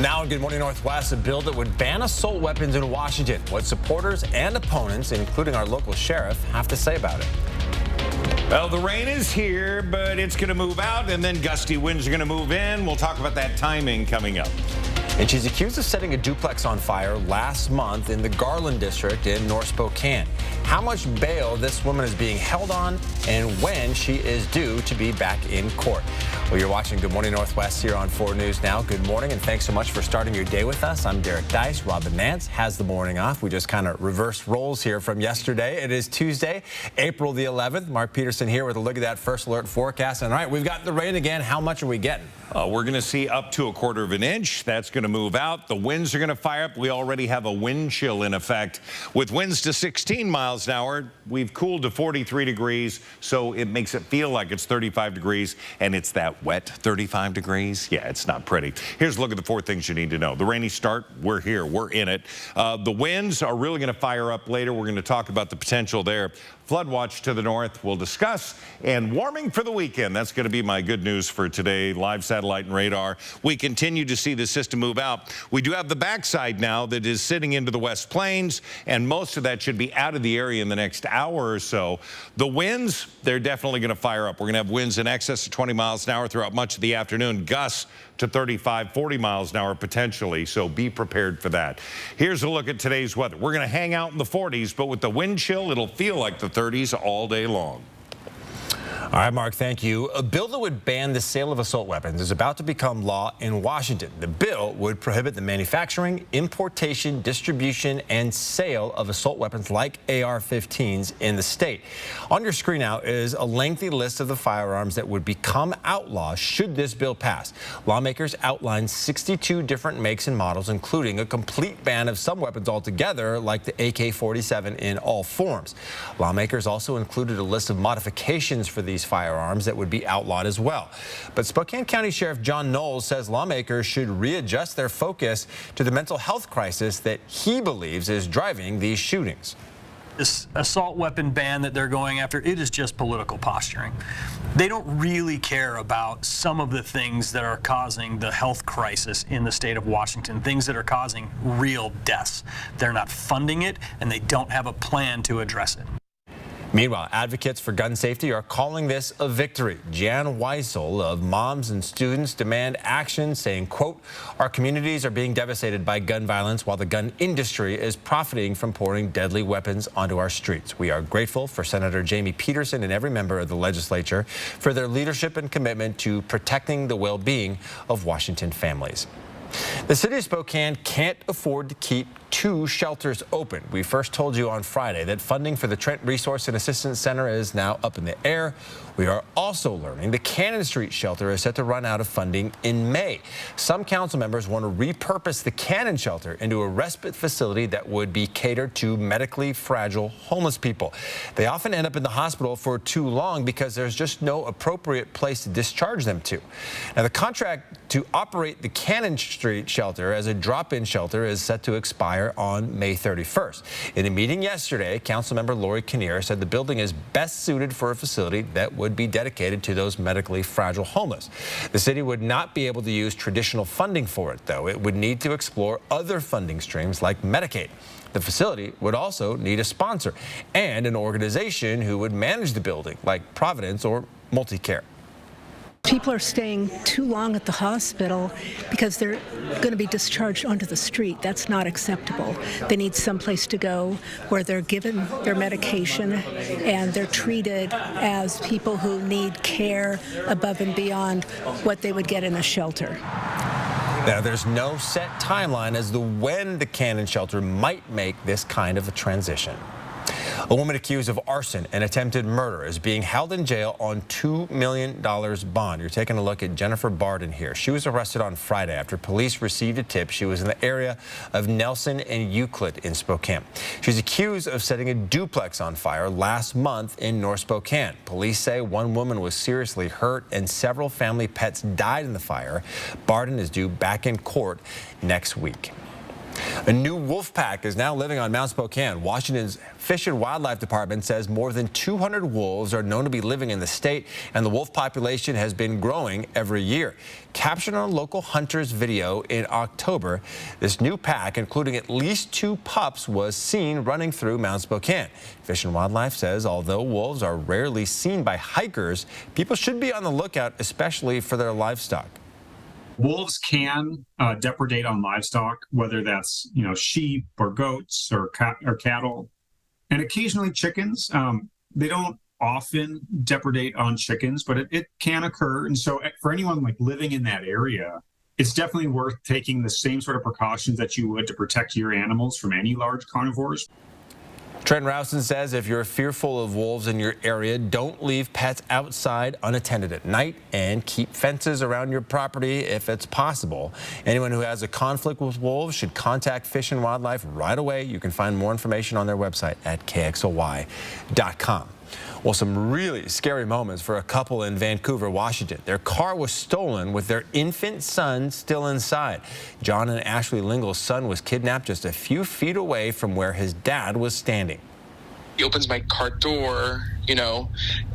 Now in Good Morning Northwest, a bill that would ban assault weapons in Washington. What supporters and opponents, including our local sheriff, have to say about it. Well, the rain is here, but it's going to move out, and then gusty winds are going to move in. We'll talk about that timing coming up. And she's accused of setting a duplex on fire last month in the Garland district in North Spokane. How much bail this woman is being held on and when she is due to be back in court. Well, you're watching Good Morning Northwest here on 4 News Now. Good morning, and thanks so much for starting your day with us. I'm Derek Dice. Robin Nance has the morning off. We just kind of reversed roles here from yesterday. It is Tuesday, April the 11th. Mark Peterson here with a look at that first alert forecast. And all right, we've got the rain again. How much are we getting? We're going to see up to 1/4 of an inch. That's going to move out. The winds are going to fire up. We already have a wind chill in effect. With winds to 16 miles an hour, we've cooled to 43 degrees, so it makes it feel like it's 35 degrees, and it's that wet 35 degrees. Yeah, it's not pretty. Here's a look at the 4 things you need to know. The rainy start, we're here. We're in it. The winds are really going to fire up later. We're going to talk about the potential there. Flood watch to the north, we'll discuss, and warming for the weekend. That's going to be my good news for today. Live satellite and radar. We continue to see the system move out. We do have the backside now that is sitting into the West Plains, and most of that should be out of the area in the next hour or so. The winds, they're definitely going to fire up. We're going to have winds in excess of 20 miles an hour throughout much of the afternoon. Gusts to 35, 40 miles an hour potentially, so be prepared for that. Here's a look at today's weather. We're going to hang out in the 40s, but with the wind chill, it'll feel like the 30s all day long. All right, Mark, thank you. A bill that would ban the sale of assault weapons is about to become law in Washington. The bill would prohibit the manufacturing, importation, distribution, and sale of assault weapons like AR-15s in the state. On your screen now is a lengthy list of the firearms that would become outlaw should this bill pass. Lawmakers outlined 62 different makes and models, including a complete ban of some weapons altogether, like the AK-47 in all forms. Lawmakers also included a list of modifications for these firearms that would be outlawed as well. But Spokane County Sheriff John Knowles says lawmakers should readjust their focus to the mental health crisis that he believes is driving these shootings. This assault weapon ban that they're going after, it is just political posturing. They don't really care about some of the things that are causing the health crisis in the state of Washington, things that are causing real deaths. They're not funding it, and they don't have a plan to address it. Meanwhile, advocates for gun safety are calling this a victory. Jan Weisel of Moms and Students Demand Action, saying, quote, our communities are being devastated by gun violence while the gun industry is profiting from pouring deadly weapons onto our streets. We are grateful for Senator Jamie Peterson and every member of the legislature for their leadership and commitment to protecting the well-being of Washington families. The city of Spokane can't afford to keep 2 shelters open. We first told you on Friday that funding for the Trent Resource and Assistance Center is now up in the air. We are also learning the Cannon Street shelter is set to run out of funding in May. Some council members want to repurpose the Cannon shelter into a respite facility that would be catered to medically fragile homeless people. They often end up in the hospital for too long because there's just no appropriate place to discharge them to. Now, the contract to operate the Cannon Street shelter as a drop-in shelter is set to expire on May 31st. In a meeting yesterday, Councilmember Lori Kinnear said the building is best suited for a facility that would be dedicated to those medically fragile homeless. The city would not be able to use traditional funding for it, though. It would need to explore other funding streams like Medicaid. The facility would also need a sponsor and an organization who would manage the building, like Providence or MultiCare. People are staying too long at the hospital because they're going to be discharged onto the street. That's not acceptable. They need someplace to go where they're given their medication and they're treated as people who need care above and beyond what they would get in a shelter. Now, there's no set timeline as to when the Cannon shelter might make this kind of a transition. A woman accused of arson and attempted murder is being held in jail on $2 million bond. You're taking a look at Jennifer Barden here. She was arrested on Friday after police received a tip she was in the area of Nelson and Euclid in Spokane. She's accused of setting a duplex on fire last month in North Spokane. Police say one woman was seriously hurt and several family pets died in the fire. Barden is due back in court next week. A new wolf pack is now living on Mount Spokane. Washington's Fish and Wildlife Department says more than 200 wolves are known to be living in the state, and the wolf population has been growing every year. Captured on a local hunter's video in October, this new pack, including at least 2 pups, was seen running through Mount Spokane. Fish and Wildlife says although wolves are rarely seen by hikers, people should be on the lookout, especially for their livestock. Wolves can depredate on livestock, whether that's sheep or goats or cattle, and occasionally chickens. They don't often depredate on chickens, but it can occur. And so for anyone living in that area, it's definitely worth taking the same sort of precautions that you would to protect your animals from any large carnivores. Trent Rowson says if you're fearful of wolves in your area, don't leave pets outside unattended at night and keep fences around your property if it's possible. Anyone who has a conflict with wolves should contact Fish and Wildlife right away. You can find more information on their website at kxly.com. Well, some really scary moments for a couple in Vancouver, Washington. Their car was stolen with their infant son still inside. John and Ashley Lingle's son was kidnapped just a few feet away from where his dad was standing. He opens my car door,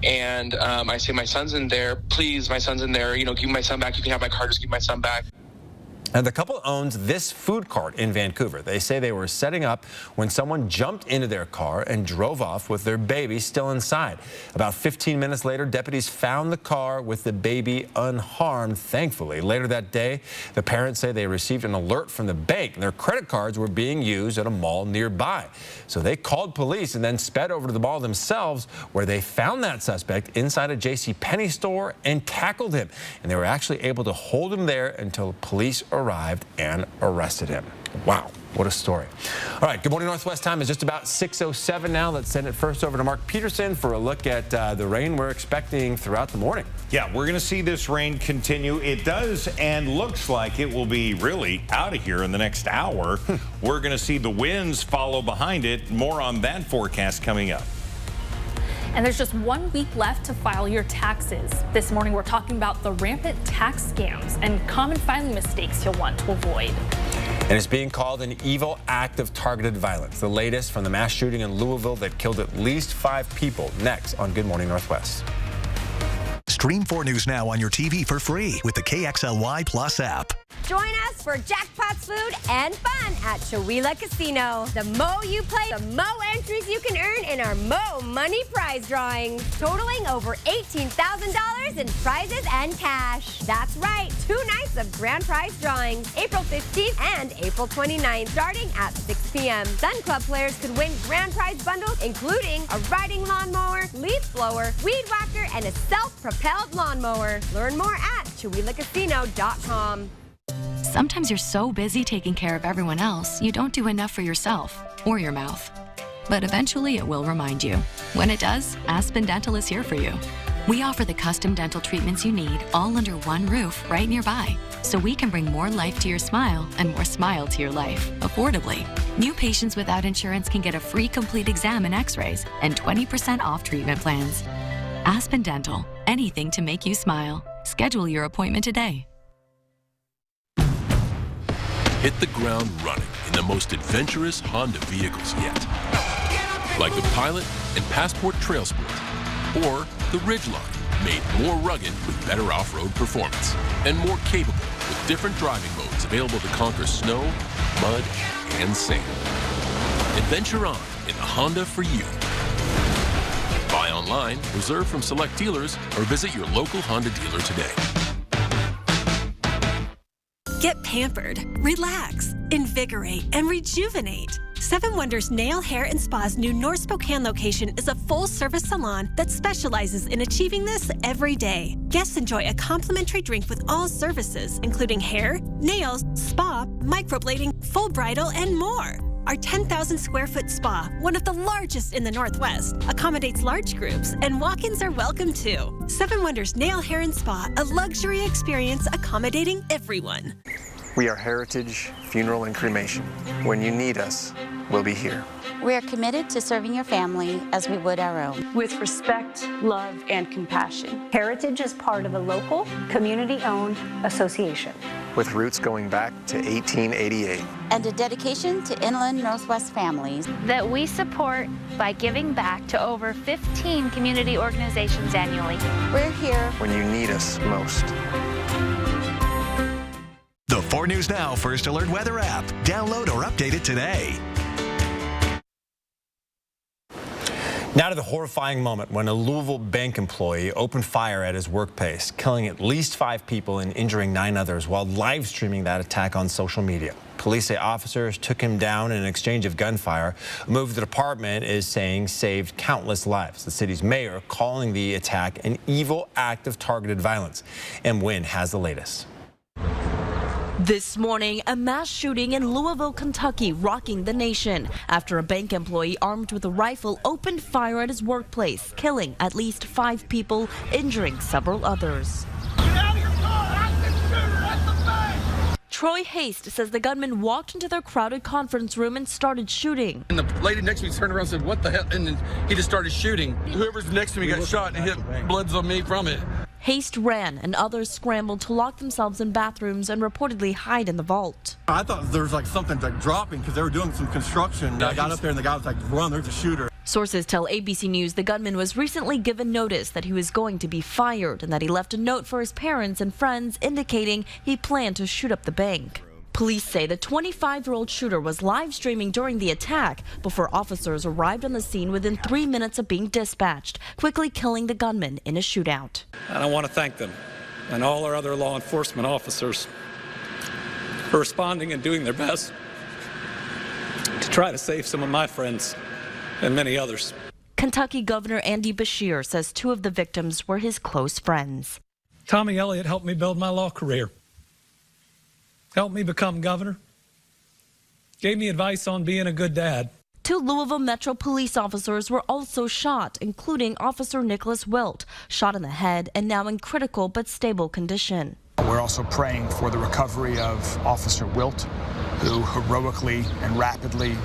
and I say, my son's in there. Please, my son's in there. Give me my son back. You can have my car. Just give me my son back. And the couple owns this food cart in Vancouver. They say they were setting up when someone jumped into their car and drove off with their baby still inside. About 15 minutes later, deputies found the car with the baby unharmed, thankfully. Later that day, the parents say they received an alert from the bank. Their credit cards were being used at a mall nearby. So they called police and then sped over to the mall themselves, where they found that suspect inside a JCPenney store and tackled him. And they were actually able to hold him there until police arrived and arrested him. Wow, what a story. All right, Good Morning Northwest time is just about 6:07 now. Let's send it first over to Mark Peterson for a look at the rain we're expecting throughout the morning. Yeah, we're going to see this rain continue. It does and looks like it will be really out of here in the next hour. We're going to see the winds follow behind it. More on that forecast coming up. And there's just 1 week left to file your taxes. This morning, we're talking about the rampant tax scams and common filing mistakes you'll want to avoid. And it's being called an evil act of targeted violence. The latest from the mass shooting in Louisville that killed at least 5 people. Next on Good Morning Northwest. Stream 4 News now on your TV for free with the KXLY Plus app. Join us for jackpots, food, and fun at Chewelah Casino. The more you play, the more entries you can earn in our Mo Money prize drawings, totaling over $18,000 in prizes and cash. That's right, 2 nights of grand prize drawings, April 15th and April 29th, starting at 6 p.m. Sun Club players could win grand prize bundles, including a riding lawnmower, leaf blower, weed whacker, and a self-propelled lawnmower. Learn more at ChewelahCasino.com. Sometimes you're so busy taking care of everyone else, you don't do enough for yourself or your mouth. But eventually it will remind you. When it does, Aspen Dental is here for you. We offer the custom dental treatments you need all under one roof right nearby, so we can bring more life to your smile and more smile to your life, affordably. New patients without insurance can get a free complete exam and x-rays and 20% off treatment plans. Aspen Dental, anything to make you smile. Schedule your appointment today. Hit the ground running in the most adventurous Honda vehicles yet. Like the Pilot and Passport Trail Sport, or the Ridgeline, made more rugged with better off-road performance, and more capable with different driving modes available to conquer snow, mud, and sand. Adventure on in the Honda for you. Buy online, reserve from select dealers, or visit your local Honda dealer today. Get pampered, relax, invigorate, and rejuvenate. 7 Wonders Nail, Hair, and Spa's new North Spokane location is a full-service salon that specializes in achieving this every day. Guests enjoy a complimentary drink with all services, including hair, nails, spa, microblading, full bridal, and more. Our 10,000 square foot spa, one of the largest in the Northwest, accommodates large groups, and walk-ins are welcome too. 7 Wonders Nail, Hair, and Spa, a luxury experience accommodating everyone. We are Heritage Funeral and Cremation. When you need us, we'll be here. We are committed to serving your family as we would our own. With respect, love, and compassion. Heritage is part of a local, community-owned association. With roots going back to 1888. And a dedication to Inland Northwest families. That we support by giving back to over 15 community organizations annually. We're here when you need us most. The 4 News Now First Alert Weather app. Download or update it today. Now to the horrifying moment when a Louisville bank employee opened fire at his workplace, killing at least 5 people and injuring 9 others while live streaming that attack on social media. Police say officers took him down in an exchange of gunfire, a move the department is saying saved countless lives. The city's mayor calling the attack an evil act of targeted violence. M. Wynn has the latest. This morning, a mass shooting in Louisville, Kentucky, rocking the nation after a bank employee armed with a rifle opened fire at his workplace, killing at least 5 people, injuring several others. Troy Haste says the gunman walked into their crowded conference room and started shooting. And the lady next to me turned around and said, "What the hell?" And then he just started shooting. Whoever's next to me got shot and hit bloods on me from it. Haste ran and others scrambled to lock themselves in bathrooms and reportedly hide in the vault. I thought there was like something like dropping because they were doing some construction. I got up there and the guy was like, "Run, there's a shooter." Sources tell ABC News the gunman was recently given notice that he was going to be fired and that he left a note for his parents and friends indicating he planned to shoot up the bank. Police say the 25-year-old shooter was live streaming during the attack before officers arrived on the scene within 3 minutes of being dispatched, quickly killing the gunman in a shootout. And I want to thank them and all our other law enforcement officers for responding and doing their best to try to save some of my friends and many others. Kentucky Governor Andy Beshear says 2 of the victims were his close friends. Tommy Elliott helped me build my law career. Helped me become governor. Gave me advice on being a good dad. 2 Louisville Metro police officers were also shot, including Officer Nicholas Wilt, shot in the head and now in critical but stable condition. We're also praying for the recovery of Officer Wilt, who heroically and rapidly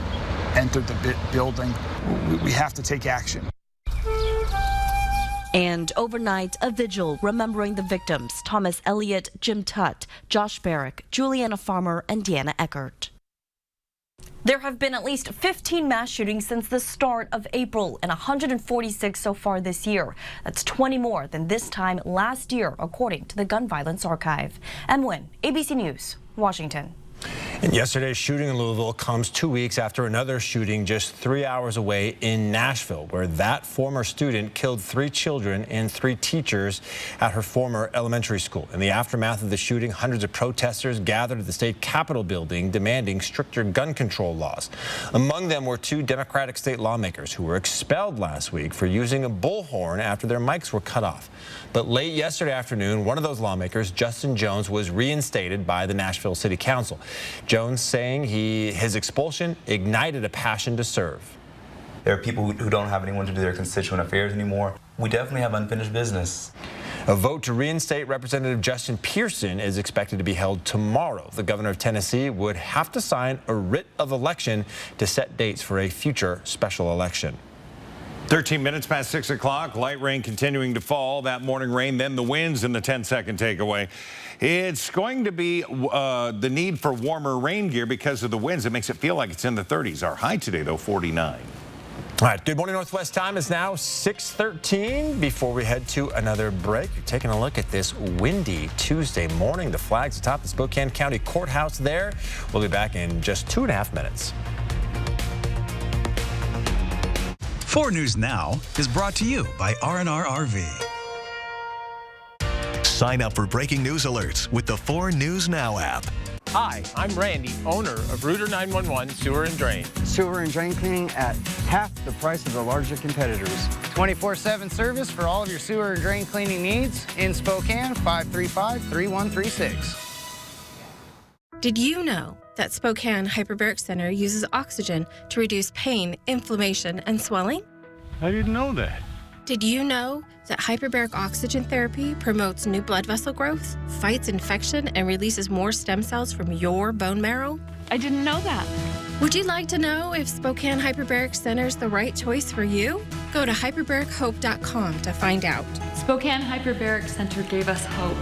entered the building. We have to take action. And overnight, a vigil remembering the victims, Thomas Elliott, Jim Tutt, Josh Barrick, Juliana Farmer, and Deanna Eckert. There have been at least 15 mass shootings since the start of April and 146 so far this year. That's 20 more than this time last year, according to the Gun Violence Archive. M. Wynn, ABC News, Washington. And yesterday's shooting in Louisville comes 2 weeks after another shooting just 3 hours away in Nashville, where that former student killed 3 children and 3 teachers at her former elementary school. In the aftermath of the shooting, hundreds of protesters gathered at the state capitol building demanding stricter gun control laws. Among them were 2 Democratic state lawmakers who were expelled last week for using a bullhorn after their mics were cut off. But late yesterday afternoon, one of those lawmakers, Justin Jones, was reinstated by the Nashville City Council. Jones saying his expulsion ignited a passion to serve. There are people who don't have anyone to do their constituent affairs anymore. We definitely have unfinished business. A vote to reinstate Representative Justin Pearson is expected to be held tomorrow. The governor of Tennessee would have to sign a writ of election to set dates for a future special election. 13 minutes past 6 o'clock. Light rain continuing to fall. That morning rain, then the winds in the 10-second takeaway. It's going to be the need for warmer rain gear because of the winds. It makes it feel like it's in the 30s. Our high today, though, 49. All right, Good Morning Northwest time is now 6:13. Before we head to another break, you're taking a look at this windy Tuesday morning. The flags atop the Spokane County Courthouse there. We'll be back in just 2.5 minutes. 4 News Now is brought to you by R&R RV. Sign up for breaking news alerts with the 4 News Now app. Hi, I'm Randy, owner of Rooter 911 Sewer and Drain. Sewer and drain cleaning at half the price of the larger competitors. 24/7 service for all of your sewer and drain cleaning needs in Spokane, 535-3136. Did you know that Spokane Hyperbaric Center uses oxygen to reduce pain, inflammation, and swelling? I didn't know that. Did you know that hyperbaric oxygen therapy promotes new blood vessel growth, fights infection, and releases more stem cells from your bone marrow? I didn't know that. Would you like to know if Spokane Hyperbaric Center is the right choice for you? Go to hyperbarichope.com to find out. Spokane Hyperbaric Center gave us hope.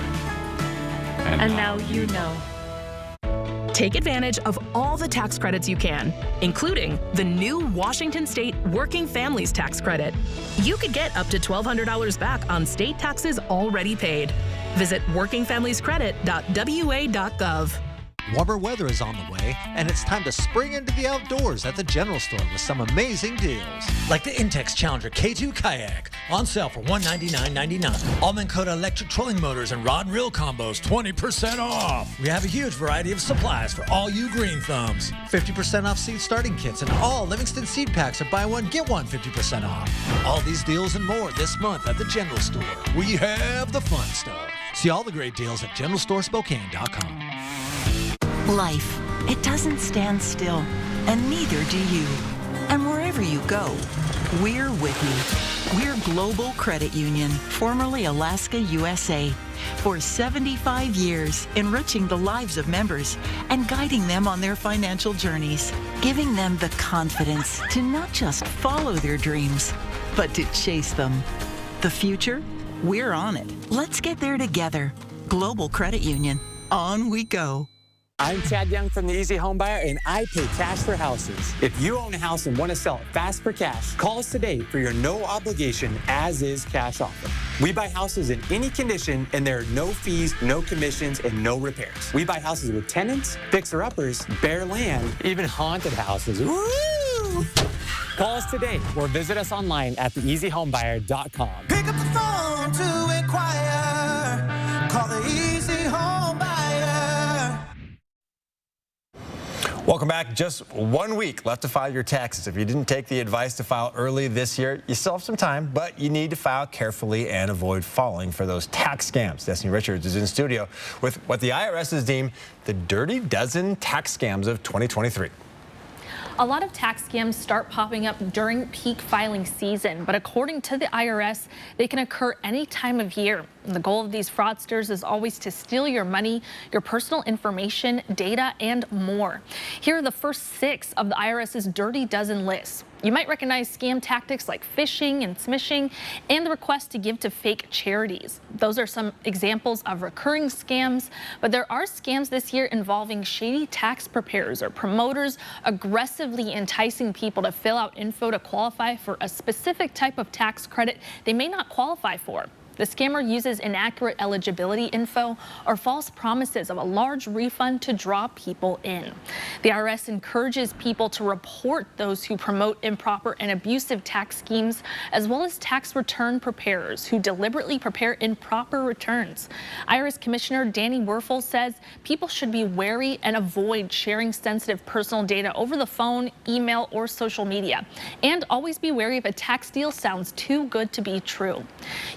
And now you know. Take advantage of all the tax credits you can, including the new Washington State Working Families Tax Credit. You could get up to $1,200 back on state taxes already paid. Visit workingfamiliescredit.wa.gov. Warmer weather is on the way, and it's time to spring into the outdoors at the General Store with some amazing deals. Like the Intex Challenger K2 Kayak, on sale for $199.99. All Minn Kota electric trolling motors and rod and reel combos, 20% off. We have a huge variety of supplies for all you green thumbs. 50% off seed starting kits and all Livingston seed packs are buy one, get one 50% off. All these deals and more this month at the General Store. We have the fun stuff. See all the great deals at GeneralStoreSpokane.com. Life, it doesn't stand still, and neither do you. And wherever you go, we're with you. We're Global Credit Union, formerly Alaska USA. For 75 years, enriching the lives of members and guiding them on their financial journeys, giving them the confidence to not just follow their dreams, but to chase them. The future? We're on it. Let's get there together. Global Credit Union. On we go. I'm Chad Young from the Easy Home Buyer, and I pay cash for houses. If you own a house and want to sell it fast for cash, call us today for your no-obligation as-is cash offer. We buy houses in any condition, and there are no fees, no commissions, and no repairs. We buy houses with tenants, fixer-uppers, bare land, even haunted houses. Woo! Call us today or visit us online at theeasyhomebuyer.com. Pick up the phone to inquire. Call the Easy Home Buyer. Welcome back. Just 1 week left to file your taxes. If you didn't take the advice to file early this year, you still have some time, but you need to file carefully and avoid falling for those tax scams. Destiny Richards is in studio with what the IRS has deemed the dirty dozen tax scams of 2023. A lot of tax scams start popping up during peak filing season, but according to the IRS, they can occur any time of year. And the goal of these fraudsters is always to steal your money, your personal information, data, and more. Here are the first 6 of the IRS's Dirty Dozen lists. You might recognize scam tactics like phishing and smishing and the request to give to fake charities. Those are some examples of recurring scams, but there are scams this year involving shady tax preparers or promoters aggressively enticing people to fill out info to qualify for a specific type of tax credit they may not qualify for. The scammer uses inaccurate eligibility info or false promises of a large refund to draw people in. The IRS encourages people to report those who promote improper and abusive tax schemes, as well as tax return preparers who deliberately prepare improper returns. IRS Commissioner Danny Werfel says people should be wary and avoid sharing sensitive personal data over the phone, email, or social media. And always be wary if a tax deal sounds too good to be true.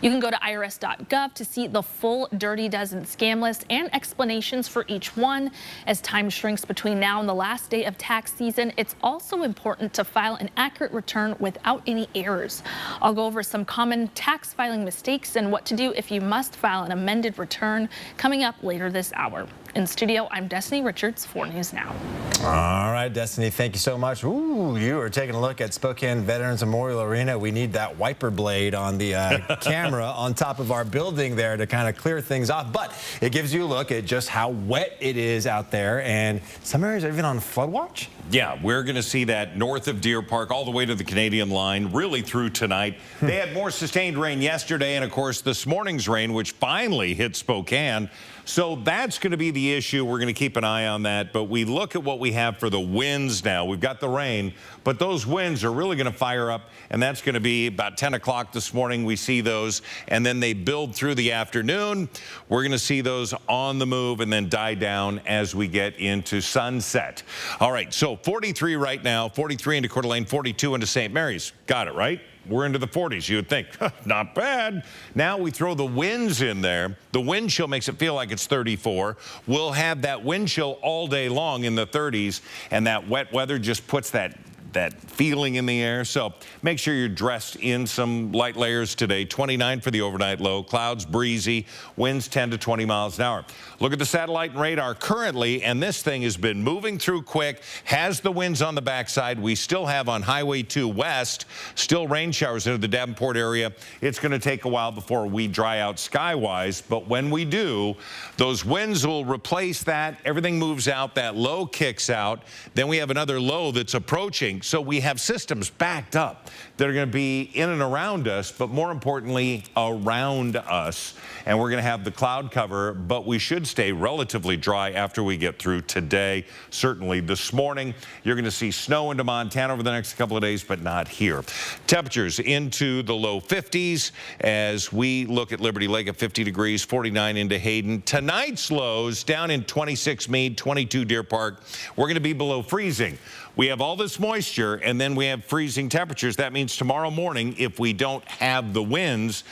You can go to IRS.gov to see the full Dirty Dozen scam list and explanations for each one. As time shrinks between now and the last day of tax season, it's also important to file an accurate return without any errors. I'll go over some common tax filing mistakes and what to do if you must file an amended return coming up later this hour. In studio, I'm Destiny Richards, 4 News Now. All right, Destiny, thank you so much. Ooh, you are taking a look at Spokane Veterans Memorial Arena. We need that wiper blade on the camera on top of our building there to kind of clear things off. But it gives you a look at just how wet it is out there, and some areas are even on flood watch. Yeah, we're going to see that north of Deer Park all the way to the Canadian line, really through tonight. They had more sustained rain yesterday, and of course this morning's rain, which finally hit Spokane. So that's going to be the issue. We're going to keep an eye on that. But we look at what we have for the winds now. We've got the rain, but those winds are really going to fire up, and that's going to be about 10 o'clock this morning. We see those, and then they build through the afternoon. We're going to see those on the move and then die down as we get into sunset. All right, so 43 right now, 43 into Coeur d'Alene, 42 into St. Mary's. Got it, right? We're into the 40s. You would think, not bad. Now we throw the winds in there. The wind chill makes it feel like it's 34. We'll have that wind chill all day long in the 30s, and that wet weather just puts that that feeling in the air. So make sure you're dressed in some light layers today. 29 for the overnight low. Clouds breezy. Winds 10 to 20 miles an hour. Look at the satellite and radar currently, and this thing has been moving through quick. Has the winds on the backside. We still have on Highway 2 West, still rain showers into the Davenport area. It's going to take a while before we dry out skywise, but when we do, those winds will replace that. Everything moves out. That low kicks out. Then we have another low that's approaching. So we have systems backed up that are going to be in and around us, but more importantly, around us. And we're going to have the cloud cover, but we should stay relatively dry after we get through today. Certainly this morning, you're going to see snow into Montana over the next couple of days, but not here. Temperatures into the low 50s as we look at Liberty Lake at 50 degrees, 49 into Hayden. Tonight's lows down in 26 Meade, 22 Deer Park. We're going to be below freezing. We have all this moisture, and then we have freezing temperatures. That means tomorrow morning, if we don't have the winds,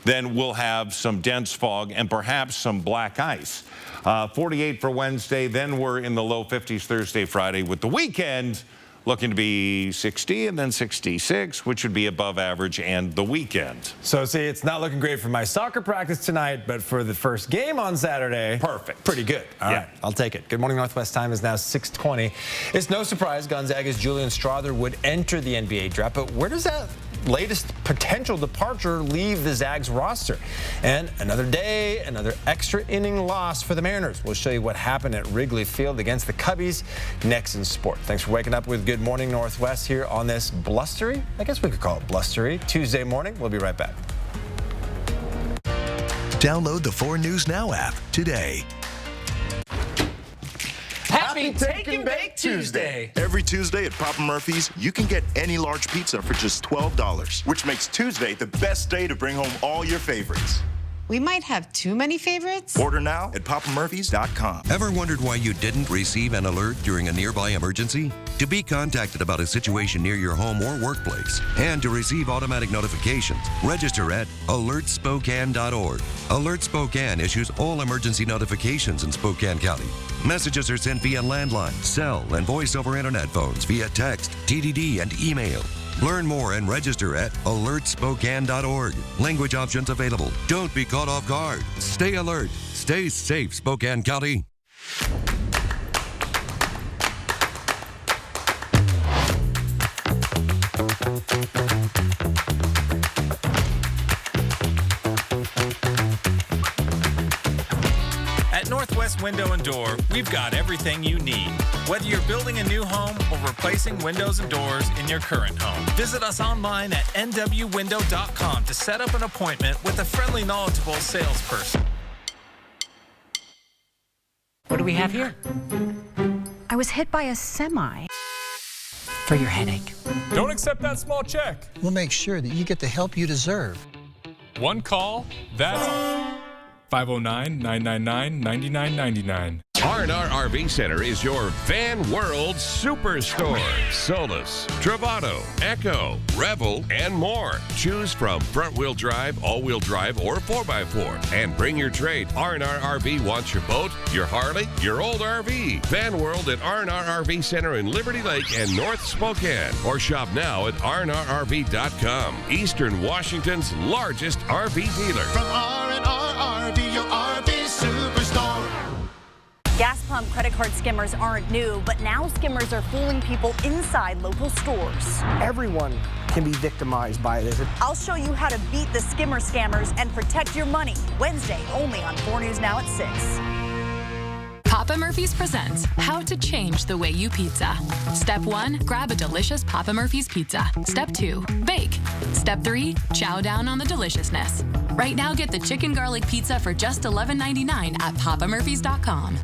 then we'll have some dense fog and perhaps some black ice. 48 for Wednesday, then we're in the low 50s Thursday, Friday, with the weekend looking to be 60 and then 66, which would be above average, and the weekend. So, see, it's not looking great for my soccer practice tonight, but for the first game on Saturday, perfect. Pretty good. All right, I'll take it. Good morning, Northwest. Time is now 6:20. It's no surprise Gonzaga's Julian Strother would enter the NBA draft, but where does that latest potential departure leave the Zags roster? And another day, another extra inning loss for the Mariners. We'll show you what happened at Wrigley Field against the Cubbies next in sport. Thanks for waking up with Good Morning Northwest here on this blustery, I guess we could call it blustery, Tuesday morning. We'll be right back. Download the 4 News Now app today. Happy Take and Bake Tuesday! Every Tuesday at Papa Murphy's, you can get any large pizza for just $12, which makes Tuesday the best day to bring home all your favorites. We might have too many favorites. Order now at papamurphys.com. Ever wondered why you didn't receive an alert during a nearby emergency? To be contacted about a situation near your home or workplace, and to receive automatic notifications, register at alertspokane.org. Alert Spokane issues all emergency notifications in Spokane County. Messages are sent via landline, cell, and voice over internet phones, via text, TDD, and email. Learn more and register at alertspokane.org. Language options available. Don't be caught off guard. Stay alert. Stay safe, Spokane County. At Northwest Window and Door, we've got everything you need. Whether you're building a new home or replacing windows and doors in your current home, visit us online at nwwindow.com to set up an appointment with a friendly, knowledgeable salesperson. What do we have here? I was hit by a semi. For your headache. Don't accept that small check. We'll make sure that you get the help you deserve. One call, that's 509-999-9999. R&R RV Center is your Van World Superstore. Solus, Travato, Echo, Revel, and more. Choose from front-wheel drive, all-wheel drive, or 4x4. And bring your trade. R&R RV wants your boat, your Harley, your old RV. Van World at R&R RV Center in Liberty Lake and North Spokane. Or shop now at rnrrv.com. Eastern Washington's largest RV dealer. From R&R RV, your RV superstore. Gas pump credit card skimmers aren't new, but now skimmers are fooling people inside local stores. Everyone can be victimized by this. I'll show you how to beat the skimmer scammers and protect your money. Wednesday, only on 4 News Now at 6. Papa Murphy's presents How to Change the Way You Pizza. Step 1, grab a delicious Papa Murphy's pizza. Step 2, bake. Step 3, chow down on the deliciousness. Right now, get the chicken garlic pizza for just $11.99 at papamurphys.com.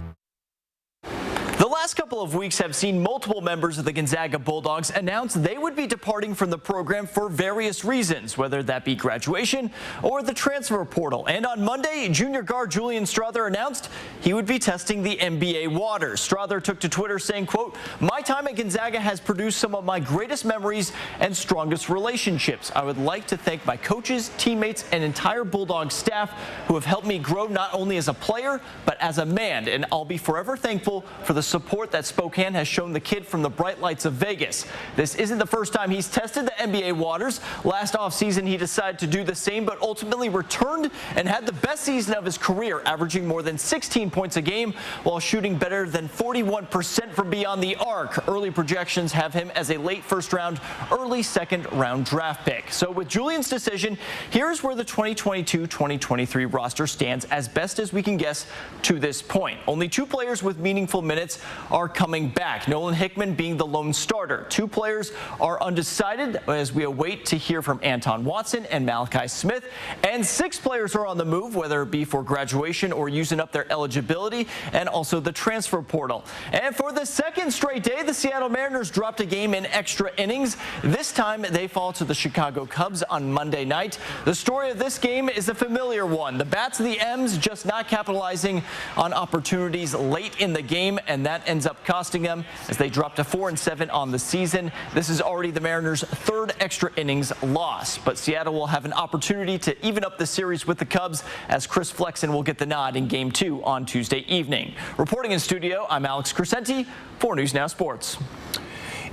The last couple of weeks have seen multiple members of the Gonzaga Bulldogs announce they would be departing from the program for various reasons, whether that be graduation or the transfer portal. And on Monday, junior guard Julian Strother announced he would be testing the NBA waters. Strother took to Twitter saying, quote, "My time at Gonzaga has produced some of my greatest memories and strongest relationships. I would like to thank my coaches, teammates, and entire Bulldog staff who have helped me grow not only as a player, but as a man, and I'll be forever thankful for the support that that Spokane has shown the kid from the bright lights of Vegas. This isn't the first time he's tested the NBA waters. Last offseason, he decided to do the same, but ultimately returned and had the best season of his career, averaging more than 16 points a game while shooting better than 41% from beyond the arc. Early projections have him as a late first round, early second round draft pick. So with Julian's decision, here's where the 2022-2023 roster stands as best as we can guess to this point. Only 2 players with meaningful minutes are coming back, Nolan Hickman being the lone starter. 2 players are undecided as we await to hear from Anton Watson and Malachi Smith. And 6 players are on the move, whether it be for graduation or using up their eligibility, and also the transfer portal. And for the second straight day, the Seattle Mariners dropped a game in extra innings. This time they fall to the Chicago Cubs on Monday night. The story of this game is a familiar one. The Bats of the M's just not capitalizing on opportunities late in the game, and that ends up costing them as they drop to 4-7 on the season. This is already the Mariners' 3rd extra innings loss, but Seattle will have an opportunity to even up the series with the Cubs as Chris Flexen will get the nod in Game 2 on Tuesday evening. Reporting in studio, I'm Alex Crescenti for News Now Sports.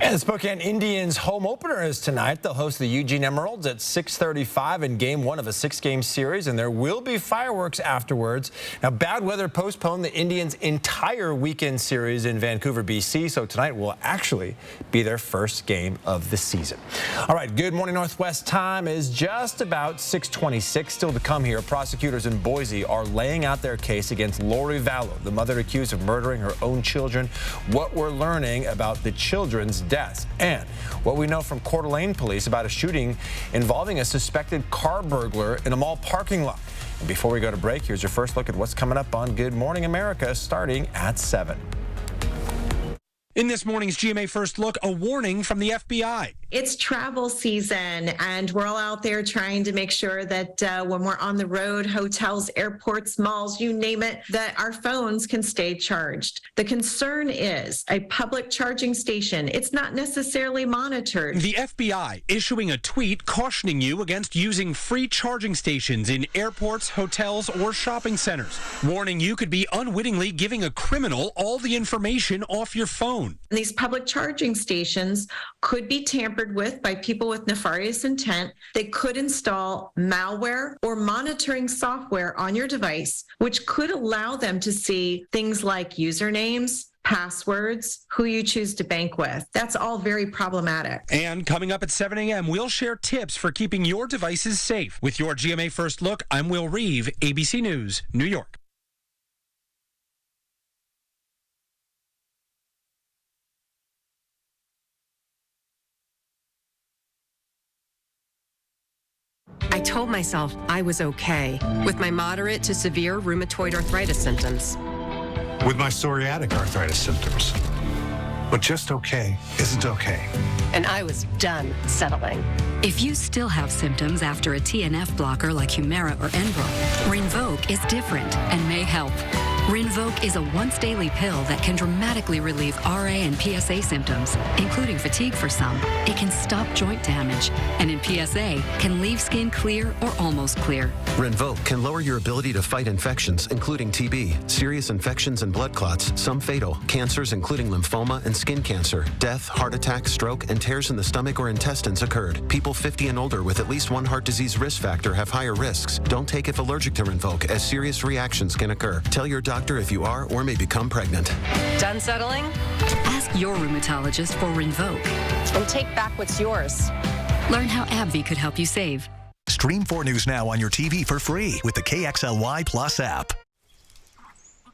And the Spokane Indians home opener is tonight. They'll host the Eugene Emeralds at 6:35 in Game 1 of a 6-game series, and there will be fireworks afterwards. Now, bad weather postponed the Indians' entire weekend series in Vancouver, BC, so tonight will actually be their first game of the season. All right, Good Morning Northwest time is just about 6:26. Still to come here, prosecutors in Boise are laying out their case against Lori Vallow, the mother accused of murdering her own children. What we're learning about the children's deaths, and what we know from Coeur d'Alene police about a shooting involving a suspected car burglar in a mall parking lot. And before we go to break, here's your first look at what's coming up on Good Morning America starting at 7. In this morning's GMA First Look, a warning from the FBI. It's travel season, and we're all out there trying to make sure that when we're on the road, hotels, airports, malls, you name it, that our phones can stay charged. The concern is a public charging station. It's not necessarily monitored. The FBI issuing a tweet cautioning you against using free charging stations in airports, hotels, or shopping centers, warning you could be unwittingly giving a criminal all the information off your phone. These public charging stations could be tampered with by people with nefarious intent. They could install malware or monitoring software on your device, which could allow them to see things like usernames, passwords, who you choose to bank with. That's all very problematic. And coming up at 7 a.m., we'll share tips for keeping your devices safe. With your GMA First Look, I'm Will Reeve, ABC News, New York. I told myself I was okay with my moderate to severe rheumatoid arthritis symptoms. With my psoriatic arthritis symptoms. But just okay isn't okay. And I was done settling. If you still have symptoms after a TNF blocker like Humira or Enbrel, Rinvoq is different and may help. Rinvoq is a once-daily pill that can dramatically relieve RA and PSA symptoms, including fatigue for some. It can stop joint damage, and in PSA, can leave skin clear or almost clear. Rinvoq can lower your ability to fight infections, including TB, serious infections and blood clots, some fatal, cancers including lymphoma and skin cancer, death, heart attack, stroke, and tears in the stomach or intestines occurred. People 50 and older with at least one heart disease risk factor have higher risks. Don't take if allergic to Rinvoq, as serious reactions can occur. Tell your doctor if you are or may become pregnant. Done settling? Ask your rheumatologist for Rinvoq. And take back what's yours. Learn how AbbVie could help you save. Stream 4 News Now on your TV for free with the KXLY Plus app.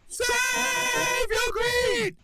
Save your greed!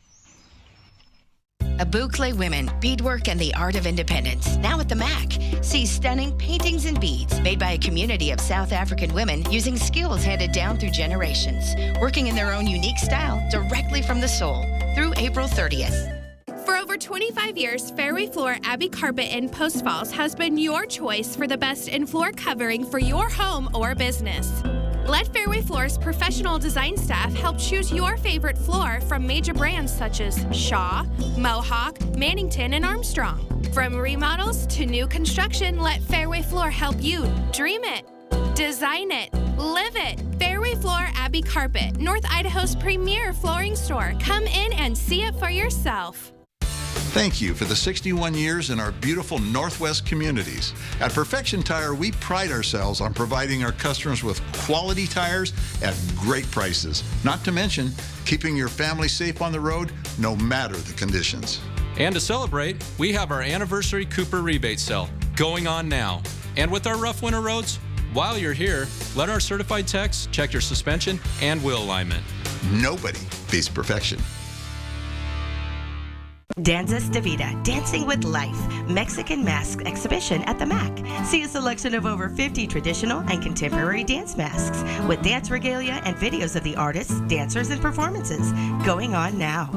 Abukle Women, Beadwork and the Art of Independence, now at the MAC. See stunning paintings and beads made by a community of South African women using skills handed down through generations, working in their own unique style directly from the soul through April 30th. For over 25 years, Fairway Floor Abbey Carpet in Post Falls has been your choice for the best in-floor covering for your home or business. Let Fairway Floor's professional design staff help choose your favorite floor from major brands such as Shaw, Mohawk, Mannington, and Armstrong. From remodels to new construction, let Fairway Floor help you dream it, design it, live it. Fairway Floor Abbey Carpet, North Idaho's premier flooring store. Come in and see it for yourself. Thank you for the 61 years in our beautiful Northwest communities. At Perfection Tire, we pride ourselves on providing our customers with quality tires at great prices. Not to mention, keeping your family safe on the road, no matter the conditions. And to celebrate, we have our anniversary Cooper rebate sale going on now. And with our rough winter roads, while you're here, let our certified techs check your suspension and wheel alignment. Nobody beats perfection. Danzas de Vida, Dancing with Life, Mexican Mask Exhibition at the MAC. See a selection of over 50 traditional and contemporary dance masks with dance regalia and videos of the artists, dancers, and performances going on now.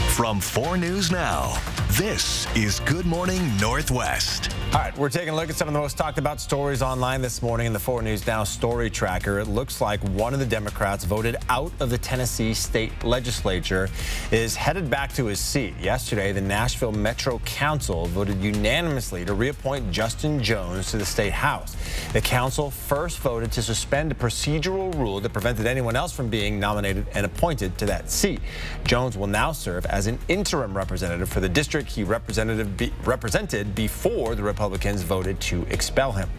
From 4 News Now, this is Good Morning Northwest. All right, we're taking a look at some of the most talked about stories online this morning in the 4 News Now story tracker. It looks like one of the Democrats voted out of the Tennessee state legislature is headed back to his seat. Yesterday, the Nashville Metro Council voted unanimously to reappoint Justin Jones to the state house. The council first voted to suspend a procedural rule that prevented anyone else from being nominated and appointed to that seat. Jones will now serve as an interim representative for the district he represented before the Republicans voted to expel him.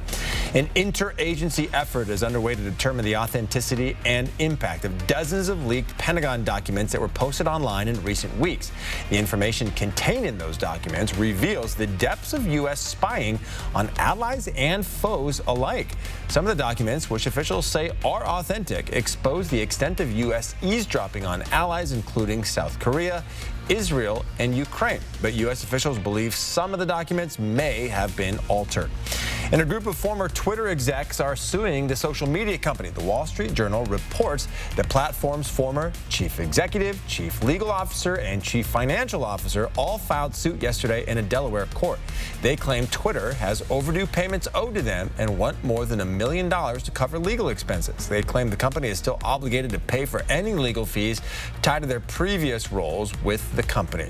An interagency effort is underway to determine the authenticity and impact of dozens of leaked Pentagon documents that were posted online in recent weeks. The information contained in those documents reveals the depths of U.S. spying on allies and foes alike. Some of the documents, which officials say are authentic, expose the extent of U.S. eavesdropping on allies, including South Korea, Israel, and Ukraine. But U.S. officials believe some of the documents may have been altered. And a group of former Twitter execs are suing the social media company. The Wall Street Journal reports that platform's former chief executive, chief legal officer, and chief financial officer all filed suit yesterday in a Delaware court. They claim Twitter has overdue payments owed to them and want more than $1 million to cover legal expenses. They claim the company is still obligated to pay for any legal fees tied to their previous roles with the company.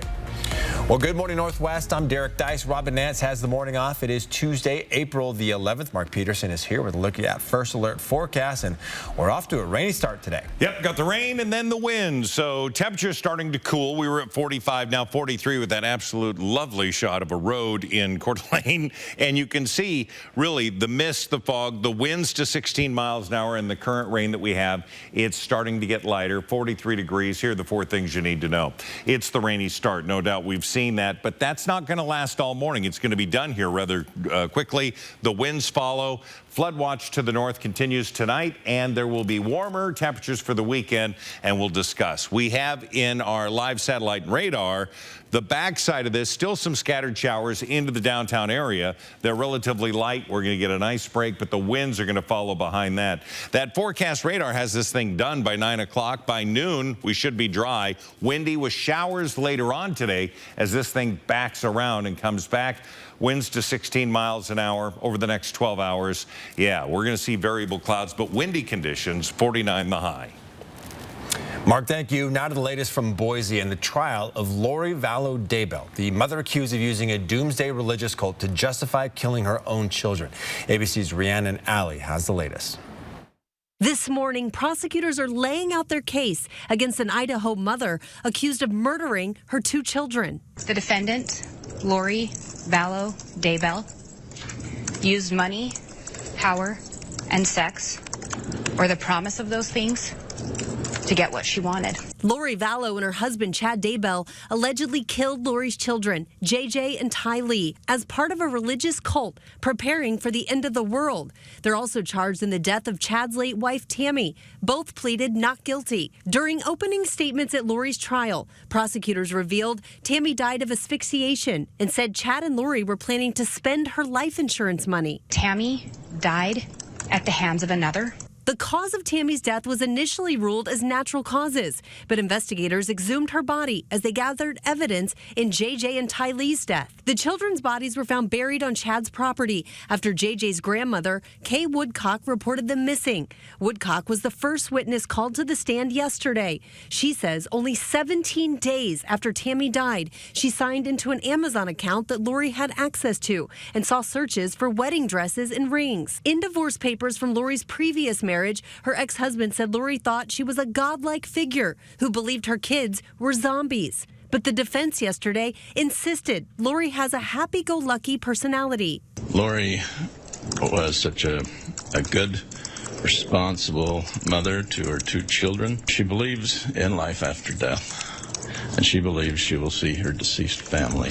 Well, good morning, Northwest. I'm Derek Dice. Robin Nance has the morning off. It is Tuesday, April the 11th. Mark Peterson is here with a look at First Alert forecast, and we're off to a rainy start today. Yep, got the rain and then the wind, so temperatures starting to cool. We were at 45, now 43 with that absolute lovely shot of a road in Coeur d'Alene, and you can see really the mist, the fog, the winds to 16 miles an hour, and the current rain that we have. It's starting to get lighter, 43 degrees. Here are the 4 things you need to know. It's the rainy start, no doubt. We've seen that, but that's not going to last all morning. It's going to be done here rather quickly. The winds follow. Flood watch to the north continues tonight, and there will be warmer temperatures for the weekend, and we'll discuss. We have in our live satellite and radar the backside of this, still some scattered showers into the downtown area. They're relatively light. We're going to get a nice break, but the winds are going to follow behind that. That forecast radar has this thing done by 9 o'clock. By noon, we should be dry. Windy with showers later on today as this thing backs around and comes back. Winds to 16 miles an hour over the next 12 hours. Yeah, we're going to see variable clouds, but windy conditions, 49 the high. Mark, thank you. Now to the latest from Boise and the trial of Lori Vallow Daybell, the mother accused of using a doomsday religious cult to justify killing her own children. ABC's Rhiannon Alley has the latest. This morning, prosecutors are laying out their case against an Idaho mother accused of murdering her 2 children. The defendant, Lori Vallow Daybell, used money, power, and sex, or the promise of those things, to get what she wanted. Lori Vallow and her husband, Chad Daybell, allegedly killed Lori's children, JJ and Ty Lee, as part of a religious cult preparing for the end of the world. They're also charged in the death of Chad's late wife, Tammy. Both pleaded not guilty. During opening statements at Lori's trial, prosecutors revealed Tammy died of asphyxiation and said Chad and Lori were planning to spend her life insurance money. Tammy died at the hands of another. The cause of Tammy's death was initially ruled as natural causes, but investigators exhumed her body as they gathered evidence in JJ and Tylee's death. The children's bodies were found buried on Chad's property after JJ's grandmother, Kay Woodcock, reported them missing. Woodcock was the first witness called to the stand yesterday. She says only 17 days after Tammy died, she signed into an Amazon account that Lori had access to and saw searches for wedding dresses and rings. In divorce papers from Lori's previous marriage, her ex-husband said Lori thought she was a godlike figure who believed her kids were zombies. But the defense yesterday insisted Lori has a happy-go-lucky personality. Lori was such a good, responsible mother to her 2 children. She believes in life after death, and she believes she will see her deceased family,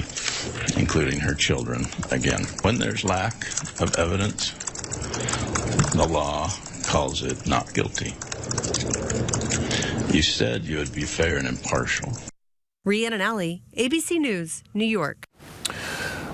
including her children, again. When there's lack of evidence, the law calls it not guilty. You said you would be fair and impartial. Rhiannon Alley, ABC News, New York.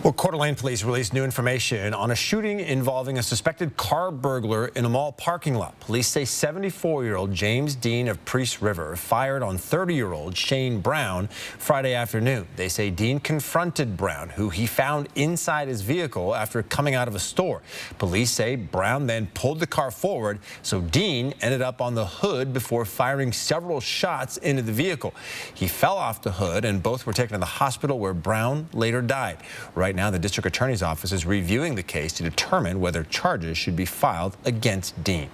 Well, Coeur d'Alene police released new information on a shooting involving a suspected car burglar in a mall parking lot. Police say 74-year-old James Dean of Priest River fired on 30-year-old Shane Brown Friday afternoon. They say Dean confronted Brown, who he found inside his vehicle after coming out of a store. Police say Brown then pulled the car forward, so Dean ended up on the hood before firing several shots into the vehicle. He fell off the hood, and both were taken to the hospital where Brown later died. Right now, the district attorney's office is reviewing the case to determine whether charges should be filed against Dean.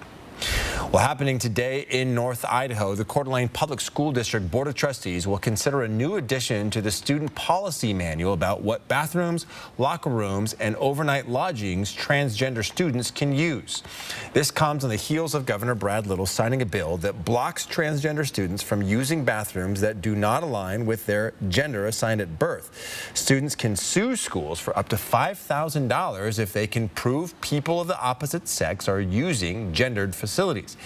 Well, happening today in North Idaho, the Coeur d'Alene Public School District Board of Trustees will consider a new addition to the student policy manual about what bathrooms, locker rooms, and overnight lodgings transgender students can use. This comes on the heels of Governor Brad Little signing a bill that blocks transgender students from using bathrooms that do not align with their gender assigned at birth. Students can sue schools for up to $5,000 if they can prove people of the opposite sex are using gendered facilities.